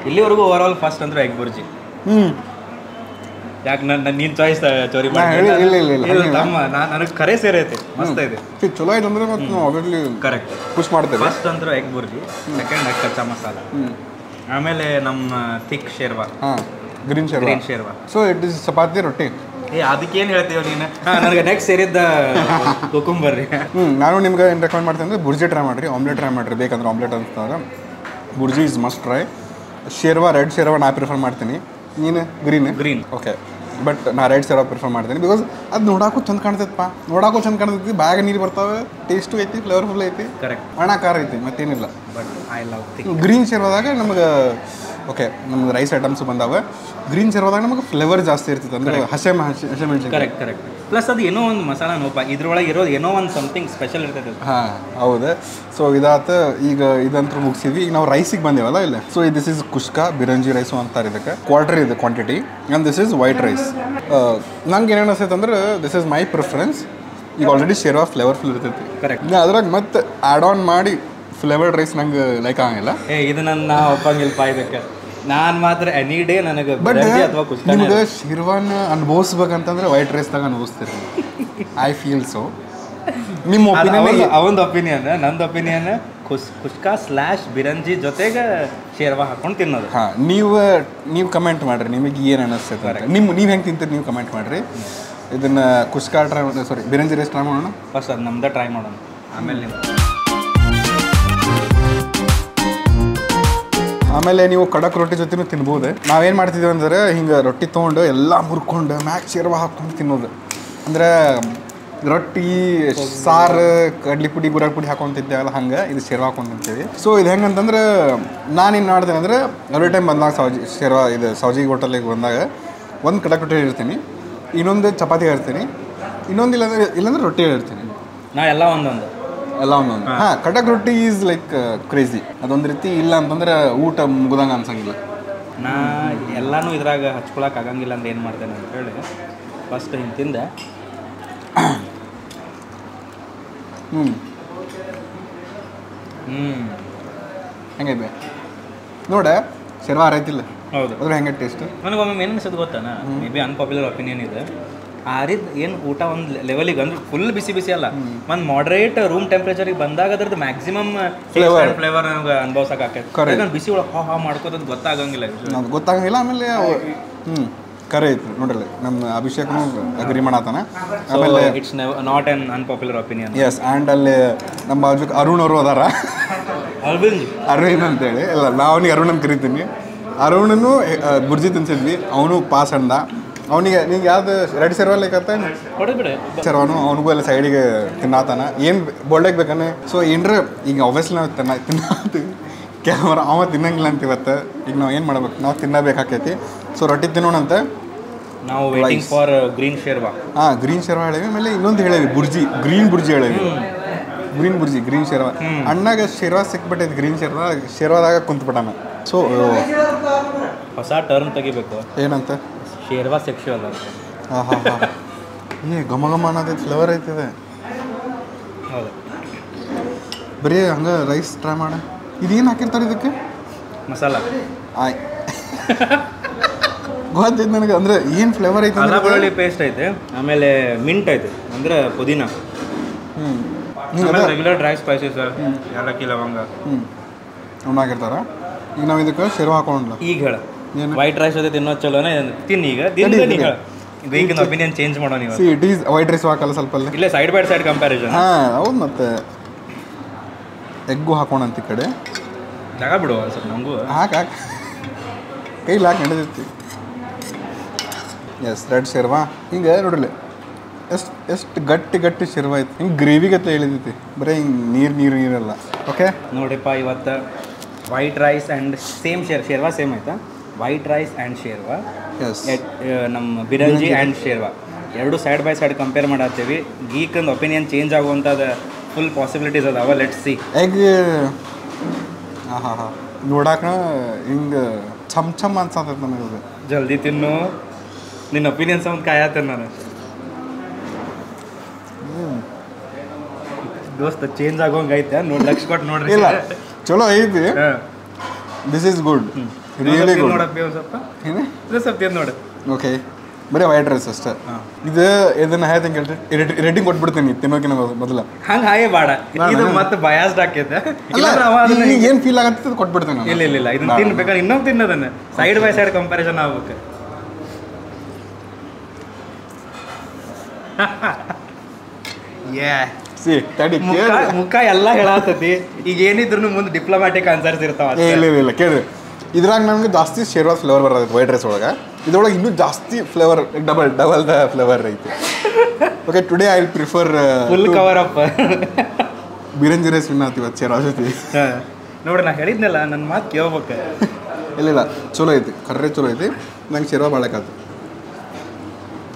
ಇಲ್ಲಿವರೆಗೂ ಓವರಾಲ್ ಫಸ್ಟ್ ಅಂದ್ರೆ ಎಗ್ ಬುರ್ಜಿ. ಯಾಕೆ ನೀನು ಚಾಯ್ಸ್ ಚೋರಿ ಮಾಡಿ? ನನಗೆ ಕರೆ ಸೇರೈತೆ, ಮಸ್ತ್ ಇದೆ, ಚಲೋ ಐತೆ ಅಂದ್ರೆ ಮತ್ತೆ ನಾವು ಆಬ್ವಿಯಸ್ಲಿ ಕರೆಕ್ಟ್ ಪುಷ್ ಮಾಡ್ತೇವೆ. ಫಸ್ಟ್ ಅಂದ್ರೆ ಎಗ್ ಬುರ್ಜಿ, ಸೆಕೆಂಡ್ ಕಚ್ಚಾ ಮಸಾಲ, ಆಮೇಲೆ ನಮ್ಮ ಥಿಕ್ ಶೇರ್ವಾ, ಗ್ರೀನ್ ಶೇರ್ವಾ. So it is chapati roti. ಅದಕ್ಕೇನು ಹೇಳ್ತೀವಿ ನೀನು? ನನಗೆ ನೆಕ್ಸ್ಟ್ ಸೇರಿದ್ದ ಕುಕುಂಬರ್ರಿ. ನಾನು ನಿಮ್ಗೆ ಏನು ರೆಕಮೆಂಡ್ ಮಾಡ್ತೀನಿ ಅಂದರೆ ಬುರ್ಜಿ ಟ್ರೈ ಮಾಡಿರಿ, ಆಮ್ಲೆಟ್ ಟ್ರೈ ಮಾಡಿರಿ. ಬೇಕಂದ್ರೆ ಆಮ್ಲೆಟ್ ಅಂತಂದ್ರೆ ಬುರ್ಜಿ ಇಸ್ ಮಸ್ಟ್ ಟ್ರೈ. ಶೇರ್ವಾ, ರೆಡ್ ಶೇರ್ವಾ ನಾ ಪ್ರಿಫರ್ ಮಾಡ್ತೀನಿ. ನೀನು ಗ್ರೀನ್ ಓಕೆ, ಬಟ್ ನಾ ರೆಡ್ ಶೇರ್ವಾ ಪ್ರಿಫರ್ ಮಾಡ್ತೀನಿ. ಬಿಕಾಸ್ ಅದು ನೋಡೋಕ್ಕೂ ಚಂದ ಕಾಣ್ತೈತಪ್ಪ, ಚಂದ ಕಾಣ್ತೈತಿ. ಬ್ಯಾಗ ನೀರು ಬರ್ತಾವೆ, ಟೇಸ್ಟು ಐತಿ, ಫ್ಲೇವರ್ಫುಲ್ ಐತಿ, ಕರೆಕ್ಟ್, ಹಣ ಖಾರ ಐತಿ, ಮತ್ತೇನಿಲ್ಲ. ಬಟ್ ಐ ಲವ್ ಗ್ರೀನ್ ಶೇರ್ವಾದಾಗ ನಮಗೆ ಓಕೆ, ನಮ್ಗೆ ರೈಸ್ ಐಟಮ್ಸ್ ಬಂದಾವೆ. ಗ್ರೀನ್ ಶೇರ್ವಾದಾಗ ನಮಗೆ ಫ್ಲೇವರ್ ಜಾಸ್ತಿ ಇರ್ತೈತೆ, ಅಂದರೆ ಹಸಿಮೆಣಸಿನ. ಕರೆಕ್ಟ್. ಪ್ಲಸ್ ಅದು ಏನೋ ಒಂದು ಮಸಾಲ ನೋಪ, ಇದ್ರೊಳಗೆ ಇರೋದು ಏನೋ ಒಂದು ಸಮಥಿಂಗ್ ಸ್ಪೆಷಲ್ ಇರ್ತೈತೆ. ಹೌದು. ಸೊ ಇದಾತ. ಈಗ ಇದಂತೂ ಮುಗಿಸಿದ್ವಿ. ಈಗ ನಾವು ರೈಸಿಗೆ ಬಂದೇವಲ್ಲ ಇಲ್ಲ. So this is kushka biranji rice ಅಂತಾರೆ ಇದಕ್ಕೆ. ಕ್ವಾರ್ಟರ್ ಇದೆ quantity, and this is white rice. ನಂಗೆ ಏನೇನು ಅನಿಸ್ತೈತೆ ಅಂದ್ರೆ ದಿಸ್ ಇಸ್ ಮೈ ಪ್ರಿಫರೆನ್ಸ್. ಈಗ ಆಲ್ರೆಡಿ ಶೇರ್ವಾ ಫ್ಲೇವರ್ಫುಲ್ ಇರ್ತೈತಿ. ಕರೆಕ್ಟ್. ಅದ್ರಾಗ ಮತ್ತೆ ಆ್ಯಡ್ ಆನ್ ಮಾಡಿ ಫ್ಲೇವರ್ಡ್ ರೈಸ್ ನಂಗೆ ಲೈಕ್ ಆಗಂಗಿಲ್ಲ. ಇದು ನನ್ನ ಒಪ್ಪಂಗಿಲ್ಪ. ಇದಕ್ಕೆ ನಾನು ಮಾತ್ರ ಎನಿ ಡೇ ನನಗೆ ಅಥವಾ ಕುಷ್ಕಾ. ನಿಮ್ಗೆ ಶೇರ್ವಾನ ಅನುಭವಿಸ್ಬೇಕಂತಂದ್ರೆ ವೈಟ್ ರೈಸ್ದಾಗ ಅನುಭವಿಸ್ತೀರಿ. I feel so. ನಿಮ್ಮ ಅವೊಂದು ಒಪಿನಿಯನ್. ನಂದು ಒಪಿನಿಯನ್ ಕುಷ್ಕಾ / ಬಿರಂಜಿ ಜೊತೆಗೆ ಶೇರ್ವಾ ಹಾಕೊಂಡು ತಿನ್ನೋದು. ನೀವು ಕಮೆಂಟ್ ಮಾಡಿರಿ, ನಿಮಗೆ ಏನು ಅನ್ನಿಸ್ತೈತೆ, ನೀವು ಹೆಂಗೆ ತಿಂತೀರಿ ನೀವು ಕಮೆಂಟ್ ಮಾಡಿರಿ. ಇದನ್ನು ಕುಷ್ಕಾ ಟ್ರೈ ಮಾಡಿ, ಸಾರಿ ಬಿರಂಜಿ ರೈಸ್ ಟ್ರೈ ಮಾಡೋಣ. ಫಸ್ಟ್ ಅದು ನಮ್ದೇ ಟ್ರೈ ಮಾಡೋಣ, ಆಮೇಲೆ ನೀವು ಖಡಕ್ ರೊಟ್ಟಿ ಜೊತೆನೂ ತಿನ್ಬೋದು. ನಾವೇನು ಮಾಡ್ತಿದ್ದೀವಿ ಅಂದರೆ ಹಿಂಗೆ ರೊಟ್ಟಿ ತೊಗೊಂಡು ಎಲ್ಲ ಮುರ್ಕೊಂಡು ಮ್ಯಾಕ್ ಶೇರ್ವಾ ಹಾಕ್ಕೊಂಡು ತಿನ್ನೋದು. ಅಂದರೆ ರೊಟ್ಟಿ ಸಾರು ಕಡ್ಲಿ ಪುಡಿ ಗುರಾಳ್ ಪುಡಿ ಹಾಕೊಂತಿದ್ದೇವಲ್ಲ, ಹಂಗೆ ಇದು ಶೇರ್ವಾ ಹಾಕೊಂಡು ತಿಂತೀವಿ. ಸೊ ಇದು ಹೆಂಗಂತಂದ್ರೆ ನಾನೇನು ಮಾಡ್ತೇನೆ ಅಂದರೆ ಎವ್ರಿ ಟೈಮ್ ಬಂದಾಗ ಶೇರ್ವಾ ಇದು ಸೌಜಿ ಹೋಟೆಲಿಗೆ ಬಂದಾಗ ಒಂದು ಖಡಕ್ ರೊಟ್ಟಿ ಹೇಳ್ತೀನಿ, ಇನ್ನೊಂದು ಚಪಾತಿ ಹೇಳ್ತೀನಿ, ಇನ್ನೊಂದು ಇಲ್ಲಾಂದ್ರೆ ರೊಟ್ಟಿ ಹೇಳ್ತೀನಿ. ನಾ ಎಲ್ಲ ಒಂದೊಂದು. ಖಡಕ್ ರೊಟ್ಟಿ ಈಸ್ ಲೈಕ್ ಕ್ರೇಜಿ. ಅದೊಂದು ರೀತಿ ಇಲ್ಲ ಅಂತಂದ್ರೆ ಊಟ ಮುಗ್ದಂಗೆ ಅನ್ಸಂಗಿಲ್ಲ. ನಾ ಎಲ್ಲನೂ ಇದ್ರಾಗ ಹಚ್ಕೊಳಕ್ಕೆ ಆಗಂಗಿಲ್ಲ ಅಂದ್ರೆ ಏನು ಮಾಡ್ತೇನೆ ಅಂತ ಹೇಳಿ ಫಸ್ಟ್ ಹಿಂಗೆ ತಿಂದೆ. ಹೆಂಗೈತೆ ನೋಡ ಶೇರ್ವಾ ರೈತಿಲ್ಲ. ಹೌದು, ಅದ್ರ ಹೆಂಗೆ ಟೇಸ್ಟ್. ನನಗೊಮ್ಮೆ ಏನು ಅನ್ಸೋದು ಗೊತ್ತಾನ, ಮೇ ಬಿ ಅನ್ಪಾಪ್ಯುಲರ್ ಒಪಿನಿಯನ್ ಇದೆ. ಆರಿದ್ ಏನು ಊಟ ಒಂದು ಲೆವೆಲಿಗೆ ಅಂದ್ರೆ ಫುಲ್ ಬಿಸಿ ಅಲ್ಲ, ಒಂದು ಮಾಡ್ರೇಟ್ ರೂಮ್ ಟೆಂಪ್ರೇಚರಿಗೆ ಬಂದಾಗ ಅದ್ರದ್ದು ಮ್ಯಾಕ್ಸಿಮಮ್ ಫ್ಲೇವರ್ ನನಗೆ ಅನುಭವಿಸಕ್ಕೆ ಆಕೈತೆ. ನಾನು ಬಿಸಿ ಒಳಗೆ ಹಾ ಮಾಡ್ಕೋದು ಗೊತ್ತಾಗಂಗಿಲ್ಲ. ಆಮೇಲೆ ಕರೆ ಐತಿ ನೋಡ್ರಿ, ನಮ್ಮ ಅಭಿಷೇಕ್ನು ಅಗ್ರಿ ಮಾಡತ್ತಾನ. ಆಮೇಲೆ it's not an unpopular opinion. Yes, and ಅಲ್ಲಿ ನಮ್ಮ ಬಾಜುಕ್ ಅರುಣ್ ಅವರು ಅದಾರ. ಅರವಿಂದ್ ಅಂತೇಳಿ. ಇಲ್ಲ, ನಾವು ಅವನಿಗೆ ಅರುಣ್ ಅಂತ ಕರಿತೀನಿ. ಅರುಣನು ಬುರ್ಜಿ ತಿನ್ಸಿದ್ವಿ, ಅವನು ಪಾಸ್ ಅಂದ. ಅವನಿಗೆ ನಿಂಗೆ ಯಾವ್ದು ರೆಡ್ ಶೇರ್ವಾ ಲೈಕತ್ತ ಶೇರ್ವಾನು ಅವನಿಗೂ ಎಲ್ಲ ಸೈಡಿಗೆ ತಿನ್ನಾತಾನ. ಏನು ಬೋಲ್ಡಾಗಿ ಬೇಕನ್ನ. ಸೊ ಏನ್ರ ಈಗ ಆಬ್ವಿಯಸ್ಲಿ ನಾವು ತಿನ್ನತ್ತೀವಿ, ಕ್ಯಾಮರಾ ಅವ ತಿನ್ನಂಗಿಲ್ಲ ಅಂತ ಇವತ್ತು. ಈಗ ನಾವು ಏನು ಮಾಡ್ಬೇಕು, ನಾವು ತಿನ್ನಬೇಕಾಕೈತಿ. ಸೊ ರೊಟ್ಟಿ ತಿನ್ನೋಣಂತ ನಾವು ವೇಟಿಂಗ್ ಫಾರ್ ಗ್ರೀನ್ ಶೇರ್ವಾ. ಗ್ರೀನ್ ಶೇರ್ವಾ ಹೇಳೇವಿ. ಆಮೇಲೆ ಇನ್ನೊಂದು ಹೇಳೇವಿ, ಗ್ರೀನ್ ಬುರ್ಜಿ ಹೇಳೇವಿ. ಗ್ರೀನ್ ಶೇರ್ವಾ. ಅಣ್ಣಾಗ ಶೇರ್ವಾ ಸಿಕ್ಬಿಟ್ಟೈತಿ, ಗ್ರೀನ್ ಶೇರ್ವಾದಾಗ ಕುಂತ್ಬಿಟ್ಟಾನ. ಸೊ ಹೊಸ ಟರ್ಮ್ ತೆಗಿಬೇಕು. ಏನಂತ? ಶೇರ್ವಾ ಸೆಕ್ಷುವಲ್. ಘಮ ಅನ್ನೋದೈತೆ, ಫ್ಲೇವರ್ ಐತಿದೆ. ಹೌದು, ಬರೀ ಹಂಗೆ ರೈಸ್ ಟ್ರೈ ಮಾಡ. ಇದೇನು ಹಾಕಿರ್ತಾರೆ ಇದಕ್ಕೆ? ಮಸಾಲ. ಗೊತ್ತಿದ್ದು ನನಗೆ ಅಂದರೆ ಏನು ಫ್ಲೇವರ್ ಐತೆ ಅಲ್ಲ ಬೆಳ್ಳುಳ್ಳಿ ಪೇಸ್ಟ್ ಐತೆ, ಆಮೇಲೆ ಮಿಂಟ್ ಐತೆ ಅಂದ್ರೆ ಪುದೀನ, ರೆಗ್ಯುಲರ್ ಡ್ರೈ ಸ್ಪೈಸಸ್, ಏಲಕ್ಕಿ ಲವಂಗ ಉಣ್ಣಾಗಿರ್ತಾರ. ಈಗ ನಾವು ಇದಕ್ಕೆ ಶೇರ್ವ ಹಾಕೊಂಡ್ಲ. ಈಗ ಹೇಳ ವೈಟ್ ರೈಸ್ ಜೊತೆ ತಿನ್ನೋದು ಚಲೋನೇ ತಿನ್ನಿ. ಈಗ ದಿನ ಬೇಕಿನ ಒಪಿನಿಯನ್ ಚೇಂಜ್ ಮಾಡೋ ನೀವು. ಇಟ್ ಈಸ್ ವೈಟ್ ರೈಸ್ ಹಾಕಲ್ಲ ಸ್ವಲ್ಪ ಅಲ್ಲಿ ಇಲ್ಲೇ ಸೈಡ್ ಬೈ ಸೈಡ್ ಕಂಪ್ಯಾರಿಸನ್. ಹಾಂ ಹೌದು. ಮತ್ತು ಎಗ್ಗು ಹಾಕೋಣಂತ ಈ ಕಡೆ ಜಾಗ ಬಿಡು ಸ್ವಲ್ಪ ನಮಗೂ ಹಾಕಿ ಕೈಲಿ ಹಾಕಿ ನಡೆದೈತಿ. ಎಸ್ ರೆಡ್ ಶೇರ್ವಾ ಹಿಂಗೆ ನೋಡ್ರಿ ಎಷ್ಟು ಗಟ್ಟಿ ಶೇರ್ವಾ ಐತಿ. ಹಿಂಗೆ ಗ್ರೇವಿಗತ್ತೆ ಹೇಳಿದೈತಿ, ಬರೀ ಹಿಂಗೆ ನೀರಲ್ಲ. ಓಕೆ ನೋಡಿಪ್ಪ, ಇವತ್ತು ವೈಟ್ ರೈಸ್ ಆ್ಯಂಡ್ ಸೇಮ್ ಶೇರ್ವಾ ಸೇಮ್ ಆಯ್ತಾ? ವೈಟ್ ರೈಸ್ ಆ್ಯಂಡ್ ಶೇರ್ವಾ, ಎಸ್ ನಮ್ಮ ಬಿರಂಜಿ ಆ್ಯಂಡ್ ಶೇರ್ವಾ ಎರಡು ಸೈಡ್ ಬೈ ಸೈಡ್ ಕಂಪೇರ್ ಮಾಡತ್ತೀವಿ. ಗೀಕಂದು ಒಪಿನಿಯನ್ ಚೇಂಜ್ ಆಗುವಂಥದ್ದು ಫುಲ್ ಪಾಸಿಬಿಲಿಟೀಸ್ ಅದಾವ. Let's see. ಎಗ್ ಹಾಂ ನೋಡಾಕ ಹಿಂಗೆ ಚಮ್ ಅನ್ಸತ್ತೈತೆ ನನಗೆ. ಜಲ್ದಿ ತಿನ್ನು, ನಿನ್ನ ಒಪಿನಿಯನ್ಸ್ ಒಂದು ಕಾಯತ್ತೇನೆ ನಾನು. ದೋಸ್ತ ಚೇಂಜ್ ಆಗೋಂಗೆ ಐತೆ ನೋಡಿ, ಲಕ್ಷ ಕೊಟ್ಟು ನೋಡ್ರಿ. ಇಲ್ಲ ಚಲೋ ಐತಿ. This is good, really good. ನೋಡಪ್ಪಿ ಒಂದು ಸ್ವಲ್ಪ ಏನು ಸ್ವಲ್ಪ ತಿಂದು ನೋಡಿ. ಓಕೆ, ಬರೀ ವೈಟ್ ರೈಸ್ ಅಷ್ಟೇ. ಇದು ಇದನ್ನ ಹೇಳ್ತೀನಿ ಕೇಳ್ರಿ, ರೇಟಿಂಗ್ ಕೊಟ್ಬಿಡ್ತೀನಿ ತಿನ್ನೋಕಿನ ಮೊದಲ. ಹಂಗೆ ಹಾಯೇ ಬೇಡ, ಇದು ಮತ್ತೆ ಬಯಾಸ್ಡ್ ಆಕೈತೆ. ಏನು ಫೀಲ್ ಆಗತ್ತೆ ಅದು ಕೊಟ್ಬಿಡ್ತೀನಿ. ಇಲ್ಲ ಇದನ್ನ ತಿನ್ಬೇಕಾದ್ರೆ ಇನ್ನೊಂದು ತಿನ್ನೋದನ್ನ ಸೈಡ್ ಬೈ ಸೈಡ್ ಕಂಪ್ಯಾರಿಸನ್ ಆಗ್ಬೇಕು. ಮುಖ ಎಲ್ಲ ಹೇಳತ್ತತಿ. ಈಗ ಏನಿದ್ರು ಮುಂದೆ ಡಿಪ್ಲೊಮ್ಯಾಟಿಕ್ ಆನ್ಸರ್ಸ್ ಇರ್ತಾವ. ಇಲ್ಲ ಕೇಳ್ರಿ, ಇದ್ರಾಗ ನಮ್ಗೆ ಜಾಸ್ತಿ ಶೇರ್ವಾ ಫ್ಲೇವರ್ ಬರೋದು ವೈಟ್ ರೈಸ್ ಒಳಗೆ. ಇದ್ರೊಳಗೆ ಇನ್ನೂ ಜಾಸ್ತಿ ಫ್ಲೇವರ್, ಡಬಲ್ ದ ಫ್ಲೇವರ್ ಐತಿ. Okay, today I will prefer full cover up ಬಿರಂಜಿ ರೈಸ್ ವಿನ್ ಆತಿ ಇವತ್ತು ಶೇರ್ವಾ ಜೊತೆ. ನೋಡ್ರಿ, ನಾ ಹೇಳಿದ್ನಲ್ಲ, ನನ್ನ ಮಾತು ಕೇಳ್ಬೇಕು. ಇಲ್ಲ ಚಲೋ ಐತಿ, ಕರ್ರೆ ಚಲೋ ಐತಿ. ನಂಗೆ ಶೇರ್ವಾ ಬಾಳಕಾತು.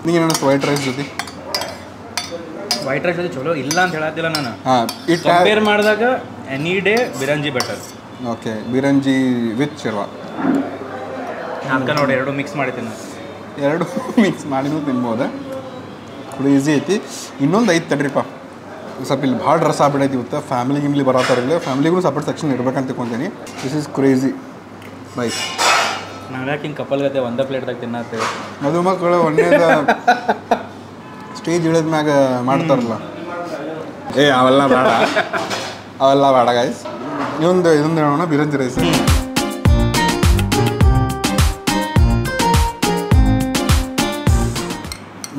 ನಿಂಗೆ ಏನು ಅನಿಸ್ತು ವೈಟ್ ರೈಸ್ ಜೊತೆ? ವೈಟ್ ರೈಸ್ ಜೊತೆ ಚಲೋ ಇಲ್ಲ ಅಂತ ಹೇಳತ್ತಿಲ್ಲ ನಾನು. ಕಂಪೇರ್ ಮಾಡಿದಾಗ ಎನಿ ಡೇ ಬಿರಂಜಿ ಬೆಟರ್. ಓಕೆ, ಬಿರಂಜಿ ವಿತ್ ಶೇರ್ವಾ ಅದಕ್ಕೆ ನೋಡಿ ಎರಡು ಮಿಕ್ಸ್ ಮಾಡಿದ್ದೀನಿ. ಎರಡು ಮಿಕ್ಸ್ ಮಾಡಿನೂ ತಿನ್ಬೋದು, ಕೂಡ ಈಸಿ ಐತಿ. ಇನ್ನೊಂದು ಐತಿ ತಡ್ರಿಪ್ಪ, ಸ್ವಲ್ಪ ಇಲ್ಲಿ ಭಾಳ ರಸ ಆಗ್ಬಿಡೈತಿ ಇವತ್ತು. ಫ್ಯಾಮಿಲಿ ಬರತ್ತಾರಿಲ್ಲ, ಫ್ಯಾಮಿಲಿಗೂ ಸಪ್ರೇಟ್ ಸೆಕ್ಷನ್ ಇರ್ಬೇಕಂತ ತಿಳ್ಕೊತೀನಿ. This is crazy bye. ನಾವು ಯಾಕೆ ಹಿಂಗೆ ಕಪಲ್ ಗತೆ ಒಂದೇ ಪ್ಲೇಟ್ದಾಗ ತಿನ್ನತ್ತೇವೆ. ಮದುಮಕ್ಕಳು ಒಂದೇದ ಸ್ಟೇಜ್ ಇಳಿದ್ಮ್ಯಾಗ ಮಾಡ್ತಾರಲ್ಲ, ಅವೆಲ್ಲ ಬೇಡ ಗಾಯ್ಸ್. ಇದೊಂದು ಹೇಳೋಣ, ಬಿರಂಜಿ ರೈಸ್.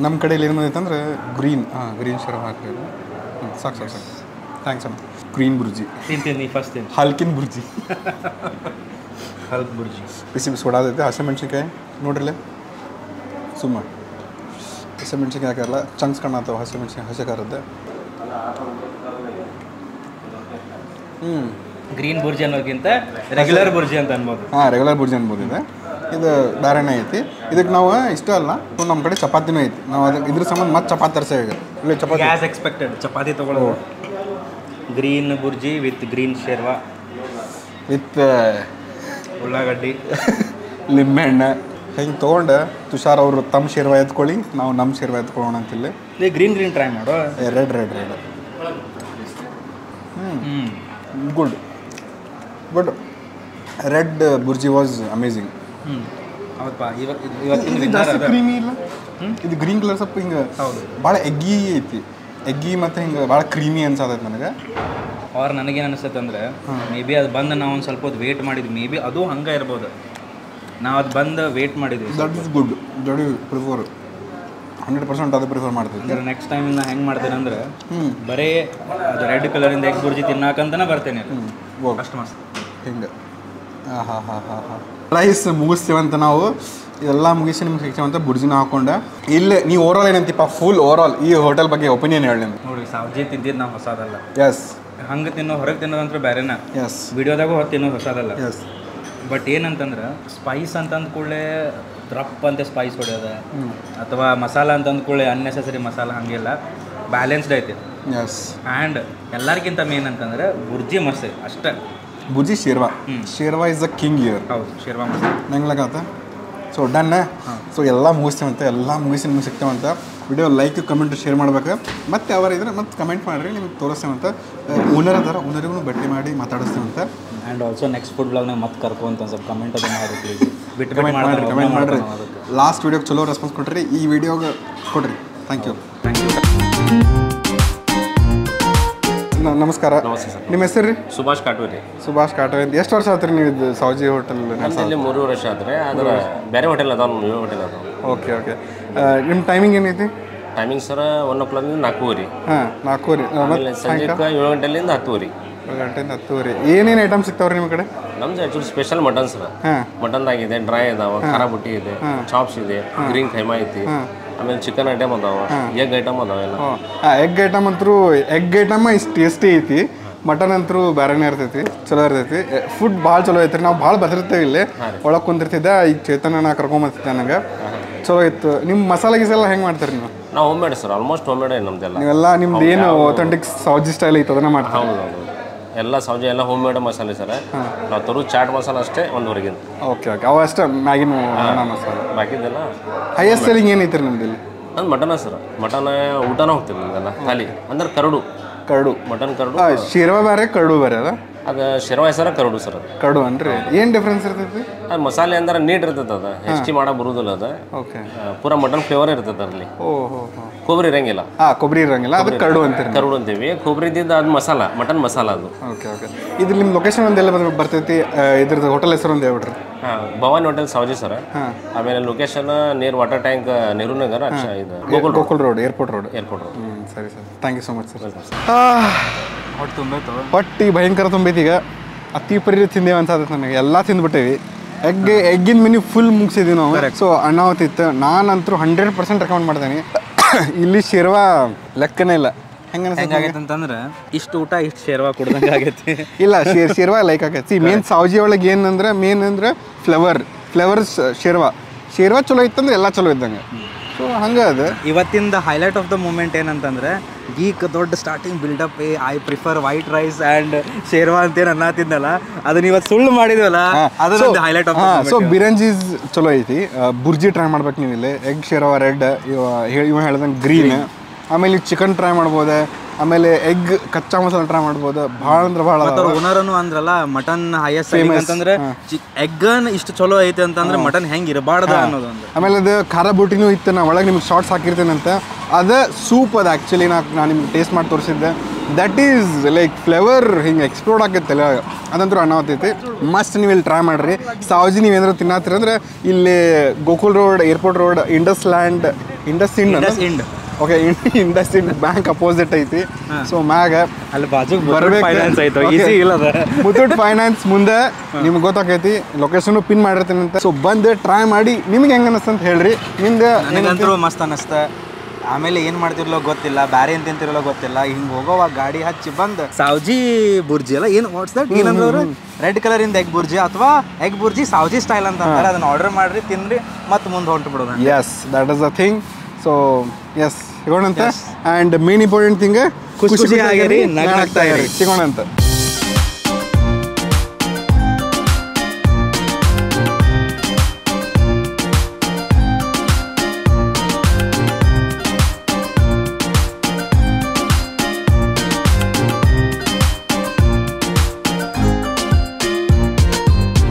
ನಮ್ಮ ಕಡೆಯಲ್ಲಿ ಏನು ಬಂದೈತೆ ಗ್ರೀನ್ ಶೇರ್ವಾ ಹಾಕ್ಬೇಕು. ಸಾಕು ಥ್ಯಾಂಕ್ಸ್ ಅಣ್ಣ. ಗ್ರೀನ್ ಬುರ್ಜಿ ತಿಂತೀನಿ ಫಸ್ಟ್ ತಿಂತೀನಿ. ಹಲ್ಕಿನ ಬುರ್ಜಿ, ಹಲ್ಕ್ ಬುರ್ಜಿ ಬಿಸಿ ಹೊಡಾದೈತೆ. ಹಸಿಮೆಣ್ಸಿನ್ಕಾಯಿ ನೋಡ್ರಲ್ಲ, ಸುಮ್ಮ ಹಸಿಮೆಣ್ಸಿನ್ಕಾಯಿ ಹಾಕಿರಲ್ಲ, ಚಂಕ್ಸ್ ಕಾಣತ್ತವ ಹಸಿಮೆಣ್ಸಿನ್ಕಾಯಿ, ಹಸಿ ಖಾರದ್ದು. ಗ್ರೀನ್ ಬುರ್ಜಿ ಅನ್ನೋದಕ್ಕಿಂತ ರೆಗ್ಯುಲರ್ ಬುರ್ಜಿ ಅಂತ ಅನ್ಬೋದು. ರೆಗ್ಯುಲರ್ ಬುರ್ಜಿ ಅನ್ಬೋದು. ಇದು ಬೇರೆನೇ ಐತಿ. ಇದಕ್ಕೆ ನಾವು ಇಷ್ಟ ಅಲ್ಲ, ನಮ್ಮ ಕಡೆ ಚಪಾತಿನೂ ಐತಿ. ನಾವು ಅದಕ್ಕೆ ಇದ್ರ ಸಂಬಂಧ ಮತ್ತೆ ಚಪಾತಿ ತರಿಸೇವೆ. ಈಗ ಇಲ್ಲಿ ಚಪಾತಿ ಆ್ಯಸ್ ಎಕ್ಸ್ಪೆಕ್ಟೆಡ್ ಚಪಾತಿ ತೊಗೊಳ್ಳೋದು. ಗ್ರೀನ್ ಬುರ್ಜಿ ವಿತ್ ಗ್ರೀನ್ ಶೇರ್ವಾ ವಿತ್ ಉಳ್ಳಾಗಡ್ಡಿ ಲಿಂಬೆಹಣ್ಣು ಹಿಂಗೆ ತೊಗೊಂಡು ತುಷಾರ್ ಅವರು ತಮ್ಮ ಶೇರ್ವಾ ಎತ್ಕೊಳ್ಳಿ, ನಾವು ನಮ್ಮ ಶೇರ್ವಾ ಎತ್ಕೊಳ್ಳೋಣ ಅಂತಿಲ್ಲ. ಗ್ರೀನ್ ಟ್ರೈ ಮಾಡೋ. Red good but red bhurji was amazing. ಹೌದಪ್ಪ, ಇವತ್ತಿನ ಕ್ರೀಮಿ ಇಲ್ಲ, ಇದು ಗ್ರೀನ್ ಕಲರ್ ಸ್ವಲ್ಪ ಹಿಂಗೆ ಭಾಳ ಎಗ್ಗಿ ಐತಿ. ಎಗ್ಗಿ ಮತ್ತು ಹಿಂಗೆ ಭಾಳ ಕ್ರೀಮಿ ಅನ್ಸತೈತೆ ನನಗೆ. ಅವ್ರು ನನಗೇನು ಅನಿಸ್ತೈತೆ ಅಂದರೆ, ಮೇ ಬಿ ಅದು ಬಂದು ನಾವು ಒಂದು ಸ್ವಲ್ಪ ಹೊತ್ತು ವೇಟ್ ಮಾಡಿದ್ವಿ, ಮೇ ಬಿ ಅದು ಹಂಗೆ ಇರ್ಬೋದು. ನಾವು ಅದು ಬಂದು ವೇಟ್ ಮಾಡಿದ್ವಿ. That is good, that is prefer 100% ಅದು ಪ್ರಿಫರ್ ಮಾಡ್ತೀವಿ. ನೆಕ್ಸ್ಟ್ ಟೈಮ್ ನಾ ಹೆಂಗೆ ಮಾಡ್ತೇನೆ ಅಂದರೆ, ಬರೀ ಅದು ರೆಡ್ ಕಲರಿಂದ ಎಗ್ ಬುರ್ಜಿ ತಿನ್ನಾಕಂತನೇ ಬರ್ತೇನೆ. ಅಷ್ಟು ಮಸ್ತ್ ಹಿಂಗೆ. ರೈಸ್ ಮುಗಿಸ್ತೀವಂತ ನಾವು ಇದೆಲ್ಲ ಮುಗಿಸಿ ನಿಮ್ಗೆ ಸಿಗ್ತೀವಂತ ಬುರ್ಜಿನ ಹಾಕೊಂಡೆ. ಇಲ್ಲೇ ನೀವು ಓವರಾಲ್ ಏನಂತೀಪ್ಪ, ಫುಲ್ ಓವರಾಲ್ ಈ ಹೋಟೆಲ್ ಬಗ್ಗೆ ಒಪಿನಿಯನ್ ಹೇಳಿ. ನೋಡಿ, ಸಾವ್ಜಿ ತಿಂದಿದ್ದು ನಾವು ಹೊಸದಲ್ಲ. ಎಸ್, ಹಂಗೆ ಹೊರಗೆ ತಿನ್ನೋದಂದ್ರೆ ಬೇರೆನಾ. ಎಸ್, ವಿಡಿಯೋದಾಗೂ ಹೊರಗೆ ತಿನ್ನೋದು ಹೊಸದಲ್ಲ. ಎಸ್, ಬಟ್ ಏನಂತಂದ್ರೆ, ಸ್ಪೈಸ್ ಅಂತಂದ ಕೂಡಲೇ ಡ್ರಪ್ ಅಂತ ಸ್ಪೈಸ್ ಹೊಡೆಯೋದ, ಅಥವಾ ಮಸಾಲ ಅಂತಂದ ಕೂಡಲೇ ಅನ್ನೆಸೆಸರಿ ಮಸಾಲ, ಹಂಗಿಲ್ಲ. ಬ್ಯಾಲೆನ್ಸ್ಡ್ ಐತಿ. ಎಸ್, ಆ್ಯಂಡ್ ಎಲ್ಲರಿಗಿಂತ ಮೇನ್ ಅಂತಂದ್ರೆ ಬುರ್ಜಿ ಮಸ್ತ್ ಅಷ್ಟೇ. ಬುರ್ಜಿ ಶೇರ್ವಾ ಇಸ್ ಅ ಕಿಂಗ್ ಇಯರ್. ಹೌದು, ಶೇರ್ವಾ ಮಸ್ತ್ ನಂಗ್ಲಾಗತ್ತ. So done. ಸೊ ಎಲ್ಲ ಮುಗಿಸ್ತೇವಂತೆ, ಎಲ್ಲ ಮುಗಿಸಿ ನಿಮ್ಗೆ ಸಿಗ್ತೇವಂತ. ವಿಡಿಯೋ ಲೈಕ್ ಕಮೆಂಟ್ ಶೇರ್ ಮಾಡ್ಬೇಕು. ಮತ್ತೆ ಯಾರು ಇದ್ರೆ ಮತ್ತೆ ಕಮೆಂಟ್ ಮಾಡಿರಿ, ನಿಮ್ಗೆ ತೋರಿಸ್ತೇವಂತ. ಓನರ್ ಅದಾರ, ಓನರಿಗೂ ಭೇಟಿ ಮಾಡಿ ಮಾತಾಡಿಸ್ತೇವಂತ. ಆ್ಯಂಡ್ ಆಲ್ಸೋ ನೆಕ್ಸ್ಟ್ ಫುಡ್ ಬ್ಲಾಗ್ನಾಗ ಮತ್ತೆ ಕರ್ಕೊಂತ ಸ್ವಲ್ಪ ಕಮೆಂಟ್ ಅದು ಮಾಡಿ ಪ್ಲೀಸ್. ಕಮೆಂಟ್ ಮಾಡಿರಿ. ಲಾಸ್ಟ್ ವಿಡಿಯೋಗೆ ಚಲೋ ರೆಸ್ಪಾನ್ಸ್ ಕೊಟ್ರಿ, ಈ ವಿಡಿಯೋಗೆ ಕೊಡ್ರಿ. Thank you. ನಮಸ್ಕಾರ. ನಿಮ್ಮ ಹೆಸರು ರೀ? ಸುಭಾಷ್ ಕಾಟೂರಿ. ಸುಭಾಷ್ ಕಾಟೂರಿ. ಎಷ್ಟು ವರ್ಷ ಆತ್ರಿ ನೀವು ಇದು ಸೌಜಿ ಹೋಟೆಲ್? ಇಲ್ಲಿ 3 ವರ್ಷ ಆದ್ರೆ ಅದರ ಬೇರೆ ಹೋಟೆಲ್ ಅದಾವ, ನ್ಯೂ ಹೋಟೆಲ್ ಅದಾವ. Okay okay. ನಿಮ್ಮ ಟೈಮಿಂಗ್ ಏನೈತಿ? Timing sir 1 o'clock 4:00. ಹಾಂ 4:00. ಆಮೇಲೆ ಸಂಜೆ 7 ಗಂಟೆಲಿಂದ 10:00. 7 ಗಂಟೆಯಿಂದ 10:00. ಏನೇನು ಐಟಮ್ ಸಿಗ್ತಾವ್ರಿ ನಿಮ್ಮ ಕಡೆ? ನಮ್ದು ಆ್ಯಕ್ಚುಲಿ ಸ್ಪೆಷಲ್ ಮಟನ್ ಸರ್. ಹಾಂ ಮಟನ್ದಾಗಿದೆ, ಡ್ರೈ ಅದಾವ, ಖಾರ ಬುಟ್ಟಿ ಇದೆ, ಚಾಪ್ಸ್ ಇದೆ, ಗ್ರೀನ್ ಖೈಮಾ ಐತಿ, ಆಮೇಲೆ ಚಿಕನ್ ಐಟಮ್ ಅದಾವ, ಎಗ್ ಐಟಮ್ ಅದಾವ ಎಲ್ಲ. ಎಗ್ ಐಟಮ್ ಅಂತೂ ಎಗ್ ಐಟಮ್ ಇಷ್ಟು ಟೇಸ್ಟಿ ಐತಿ. ಮಟನ್ ಅಂತೂ ಬೇರೆನೇ ಇರ್ತೈತಿ, ಚಲೋ ಇರ್ತೈತಿ. ಫುಡ್ ಭಾಳ ಚಲೋ ಐತ್ರಿ. ನಾವು ಭಾಳ ಬದಲಿರ್ತೇವೆ ಇಲ್ಲಿ ಒಳಗೆ ಕುಂತಿರ್ತಿದ್ದೆ. ಈಗ ಚೇತನ ಕರ್ಕೊಂಬರ್ತಿದ್ದೆ ನನಗೆ, ಚಲೋ ಇತ್ತು. ನಿಮ್ಮ ಮಸಾಲೆ ಗೀಸೆಲ್ಲ ಹೆಂಗೆ ಮಾಡ್ತೀರಿ ನೀವು? ನಾವು home made sir, almost home made ನಮ್ದೆಲ್ಲ. ನೀವೆಲ್ಲ ನಿಮ್ದು ಏನು ಆಥೆಂಟಿಕ್ ಸೌಜಿ ಸ್ಟೈಲ್ ಐತೆ ಅದನ್ನ ಮಾಡ್ತೀವಿ? ಹೌದು, ಎಲ್ಲ ಸೌಜಿ ಎಲ್ಲ ಹೋಮ್ ಮೇಡ್ ಮಸಾಲೆ ಸರ್. ನಾವು ತರೋ ಚಾಟ್ ಮಸಾಲ ಅಷ್ಟೇ 1 ಹೊರಗಿಂದ. Okay okay. ಅವು ಅಷ್ಟೇ ಮ್ಯಾಗಿನ ಮಸಾಲೆ. ಬಾಕಿದೆಲ್ಲ ಹೈಯೆಸ್ಟ್ ಸೆಲ್ಲಿಂಗ್ ಏನೈತ್ರಿ ನಿಮ್ದು ಇಲ್ಲಿ? ಅದು ಮಟನ ಸರ್. ಮಟನ್ ಊಟನ ಹೋಗ್ತೀವಿ ನಮ್ದೆಲ್ಲ ಖಾಲಿ ಅಂದ್ರೆ ಕರಡು. Mutton curd. ಶೇರ್ವಾ ಬೇರೆ, ಕರಡು ಬೇರೆ ಅದ? ಅದು ಶೇರ್ವಾ ಹೆಸರ ಕರಡು ಸರ್. ಅದು ಕರಡು ಅನ್ರಿ. ಏನು ಡಿಫ್ರೆನ್ಸ್ ಇರ್ತೈತಿ? ಅದು ಮಸಾಲೆ ಅಂದ್ರೆ ನೀಟ್ ಇರ್ತೈತೆ, ಅದು ಹೆಚ್ಚಿ ಮಾಡಕ್ಕೆ ಬರುವುದಿಲ್ಲ. ಅದು ಓಕೆ, ಪೂರ ಮಟನ್ ಫ್ಲೇವರ್ ಇರ್ತೈತೆ ಅದರಲ್ಲಿ. ಓಹೋ. ಕೊಬ್ಬರಿ ಇರಂಗಿಲ್ಲ. ಕೊಬ್ಬರಿ ಇರಂಗಿಲ್ಲ, ಅದು ಕರಡು ಅಂತೀರಿ? ಕರಡು ಅಂತೀವಿ. ಕೊಬ್ಬರಿ ಇದ್ದಿದ್ದು ಅದು ಮಸಾಲ, ಮಟನ್ ಮಸಾಲ ಅದು. Okay okay. ಇದು ನಿಮ್ಮ ಲೊಕೇಶನ್ ಒಂದೆಲ್ಲ ಬರ್ತೈತಿ? ಇದ್ರದ್ದು ಹೋಟೆಲ್ ಹೆಸರು ಒಂದು ಹೇಳ್ಬಿಡ್ರಿ. Bhavani hotel Sauji sir. ಆಮೇಲೆ location near water tank, Nehru Nagar, ಇದು ಗೋಕುಲ್ ರೋಡ್, ಏರ್ಪೋರ್ಟ್ ರೋಡ್. ಸರಿ sir, thank you so much sir. ಹೊಟ್ಟೆ ತುಂಬೈತು. ಹೊಟ್ಟಿ ಭಯಂಕರ ತುಂಬೈತಿ. ಈಗ ಅತಿ ಪರಿ ತಿಂದೇವೆ ಅನ್ಸತ್ತೆ ನನಗೆ. ಎಲ್ಲ ತಿಂದ್ಬಿಟ್ಟೇವಿ. ಎಗ್ಗಿನ ಮೆನ್ಯೂ ಫುಲ್ ಮುಗಿಸಿದ್ವಿ ನಾವು. ಸೊ ಅಣ್ಣಾವತ್ತಿತ್ತು. ನಾನಂತರೂ 100% ರೆಕಮೆಂಡ್ ಮಾಡ್ತೇನೆ. ಇಲ್ಲಿ ಶೇರ್ವಾ ಲೆಕ್ಕನೇ ಇಲ್ಲ. ಹೆಂಗಾಗೈತೆ ಅಂತಂದ್ರೆ ಇಷ್ಟು ಊಟ ಇಷ್ಟು ಶೇರ್ವಾ ಕುಡ್ದಂಗೆ ಆಗೈತಿ. ಇಲ್ಲ, ಶೇರ್ವಾ ಲೈಕ್ ಆಗೈತಿ. ಮೇನ್ ಸೌಜಿ ಒಳಗೆ ಏನಂದ್ರೆ ಮೇನ್ ಅಂದ್ರೆ ಫ್ಲೇವರ್ಸ್ ಶೇರ್ವಾ ಚಲೋ ಇತ್ತಂದ್ರೆ ಎಲ್ಲ ಚಲೋ ಇದ್ದಂಗೆ. ಸೊ ಹಂಗೆ ಅದು ಇವತ್ತಿಂದ ಹೈಲೈಟ್ ಆಫ್ ದ ಮೂಮೆಂಟ್ ಏನಂತಂದ್ರೆ ಗೀಕ್ ದೊಡ್ಡ starting buildup I prefer white rice and ಶೇರ್ವಾ ಅಂತೇನು ಅನ್ನತ್ತಿದ್ದಲ್ಲ, ಅದನ್ನ ಇವತ್ತು ಸುಳ್ಳು ಮಾಡಿದ್ವಲ್ಲ, ಅದನ್ನ ಹೈಲೈಟ್ ಆಫ್. ಸೊ ಬಿರಂಜೀಸ್ ಚಲೋ ಐತಿ. ಬುರ್ಜಿ ಟ್ರೈ ಮಾಡ್ಬೇಕು ನೀವು ಇಲ್ಲಿ. ಎಗ್ ಶೇರ್ವಾ ರೆಡ್, ಇವ ಹೇಳ್ದಂಗೆ ಗ್ರೀನ್. ಆಮೇಲೆ ಚಿಕನ್ ಟ್ರೈ ಮಾಡ್ಬೋದು. ಆಮೇಲೆ ಎಗ್ ಕಚ್ಚಾ ಮಸಾಲ ಟ್ರೈ ಮಾಡ್ಬೋದು. ಭಾಳ ಅಂದ್ರೆ ಭಾಳ. ಓನರನು ಅಂದ್ರಲ್ಲ ಮಟನ್ ಹೈಯೆಸ್ಟ್ ಫೇಮಸ್ ಅಂತಂದ್ರೆ ಎಗ್ಗನ್ ಇಷ್ಟು ಚಲೋ ಐತೆ ಅಂತಂದ್ರೆ ಮಟನ್ ಹೆಂಗೆ ಇರಬಾರ್ದ ಅನ್ನೋದು. ಆಮೇಲೆ ಅದು ಖಾರ ಬುಟ್ಟಿನೂ ಇತ್ತು. ನಾ ಒಳಗೆ ನಿಮ್ಗೆ ಶಾರ್ಟ್ಸ್ ಹಾಕಿರ್ತೇನಂತ. ಅದು ಸೂಪ್ ಅದು ಆ್ಯಕ್ಚುಲಿ ನಾನು ನಿಮ್ಗೆ ಟೇಸ್ಟ್ ಮಾಡಿ ತೋರಿಸಿದ್ದೆ. ದಟ್ ಈಸ್ ಲೈಕ್ ಫ್ಲೇವರ್ ಹಿಂಗೆ ಎಕ್ಸ್ಪ್ಲೋರ್ಡ್ ಆಗೈತೆ. ಅದಂತೂ ಅನ್ನೋತೈತಿ. ಮಸ್ಟ್ ನೀವು ಇಲ್ಲಿ ಟ್ರೈ ಮಾಡಿರಿ. ಸೌಜಿ ನೀವೇನಾದ್ರು ತಿನ್ನತ್ತಿರಂದ್ರೆ ಇಲ್ಲಿ Gokul road, airport road, Indus end okay, Indus end bank opposite ಐತಿ. ಸೊ ಮ್ಯಾಗ ಅಲ್ಲಿ ಬಾಜು ಮುತ್ತೂಟ್ ಫೈನಾನ್ಸ್ ಮುಂದೆ ನಿಮ್ಗೆ ಗೊತ್ತಾಕೈತಿ. ಲೊಕೇಶನ್ ಪಿನ್ ಮಾಡಿರ್ತೀನಿ ಅಂತ. ಸೊ ಬಂದು ಟ್ರೈ ಮಾಡಿ ನಿಮ್ಗೆ ಹೆಂಗೆ ಅನ್ನಿಸ್ತ ಅಂತ ಹೇಳ್ರಿ. ನಿಮ್ಗೆ ನನಗಂತೂ ಮಸ್ತ್ ಅನ್ನಿಸ್ತ. ಆಮೇಲೆ ಏನು ಮಾಡ್ತಿರ್ಲೋ ಗೊತ್ತಿಲ್ಲ, ಬ್ಯಾರೆ ಏನು ತಿಂತಿರಲೋ ಗೊತ್ತಿಲ್ಲ. ಹಿಂಗೆ ಹೋಗೋವಾಗ ಗಾಡಿ ಹಚ್ಚಿ ಬಂದು ಸೌಜಿ ಬುರ್ಜಿ ಅಲ್ಲ ಏನು ವಾಟ್ಸ್ ದಟ್ ಏನಂದ್ರೆ ಅವರು ರೆಡ್ ಕಲರಿಂದ ಎಗ್ ಬುರ್ಜಿ ಅಥವಾ ಎಗ್ ಬುರ್ಜಿ ಸೌಜಿ ಸ್ಟೈಲ್ ಅಂತ ಅಂತಾರೆ. ಅದನ್ನ ಆರ್ಡರ್ ಮಾಡ್ರಿ, ತಿನ್ರಿ, ಮತ್ತು ಮುಂದೆ ಹೊಂಟು ಬಿಡೋದು. Yes, that is a thing. So yes, ಸಿಗೋಣಂತ. ಆ್ಯಂಡ್ ಮೇನ್ ಇಂಪಾರ್ಟೆಂಟ್ ಥಿಂಗ್, ಖುಷಿ ಆಗಿರಿ, ನಗ್ನಾಗ್ತಾ ಇರಿ. ಸಿಗೋಣಂತ.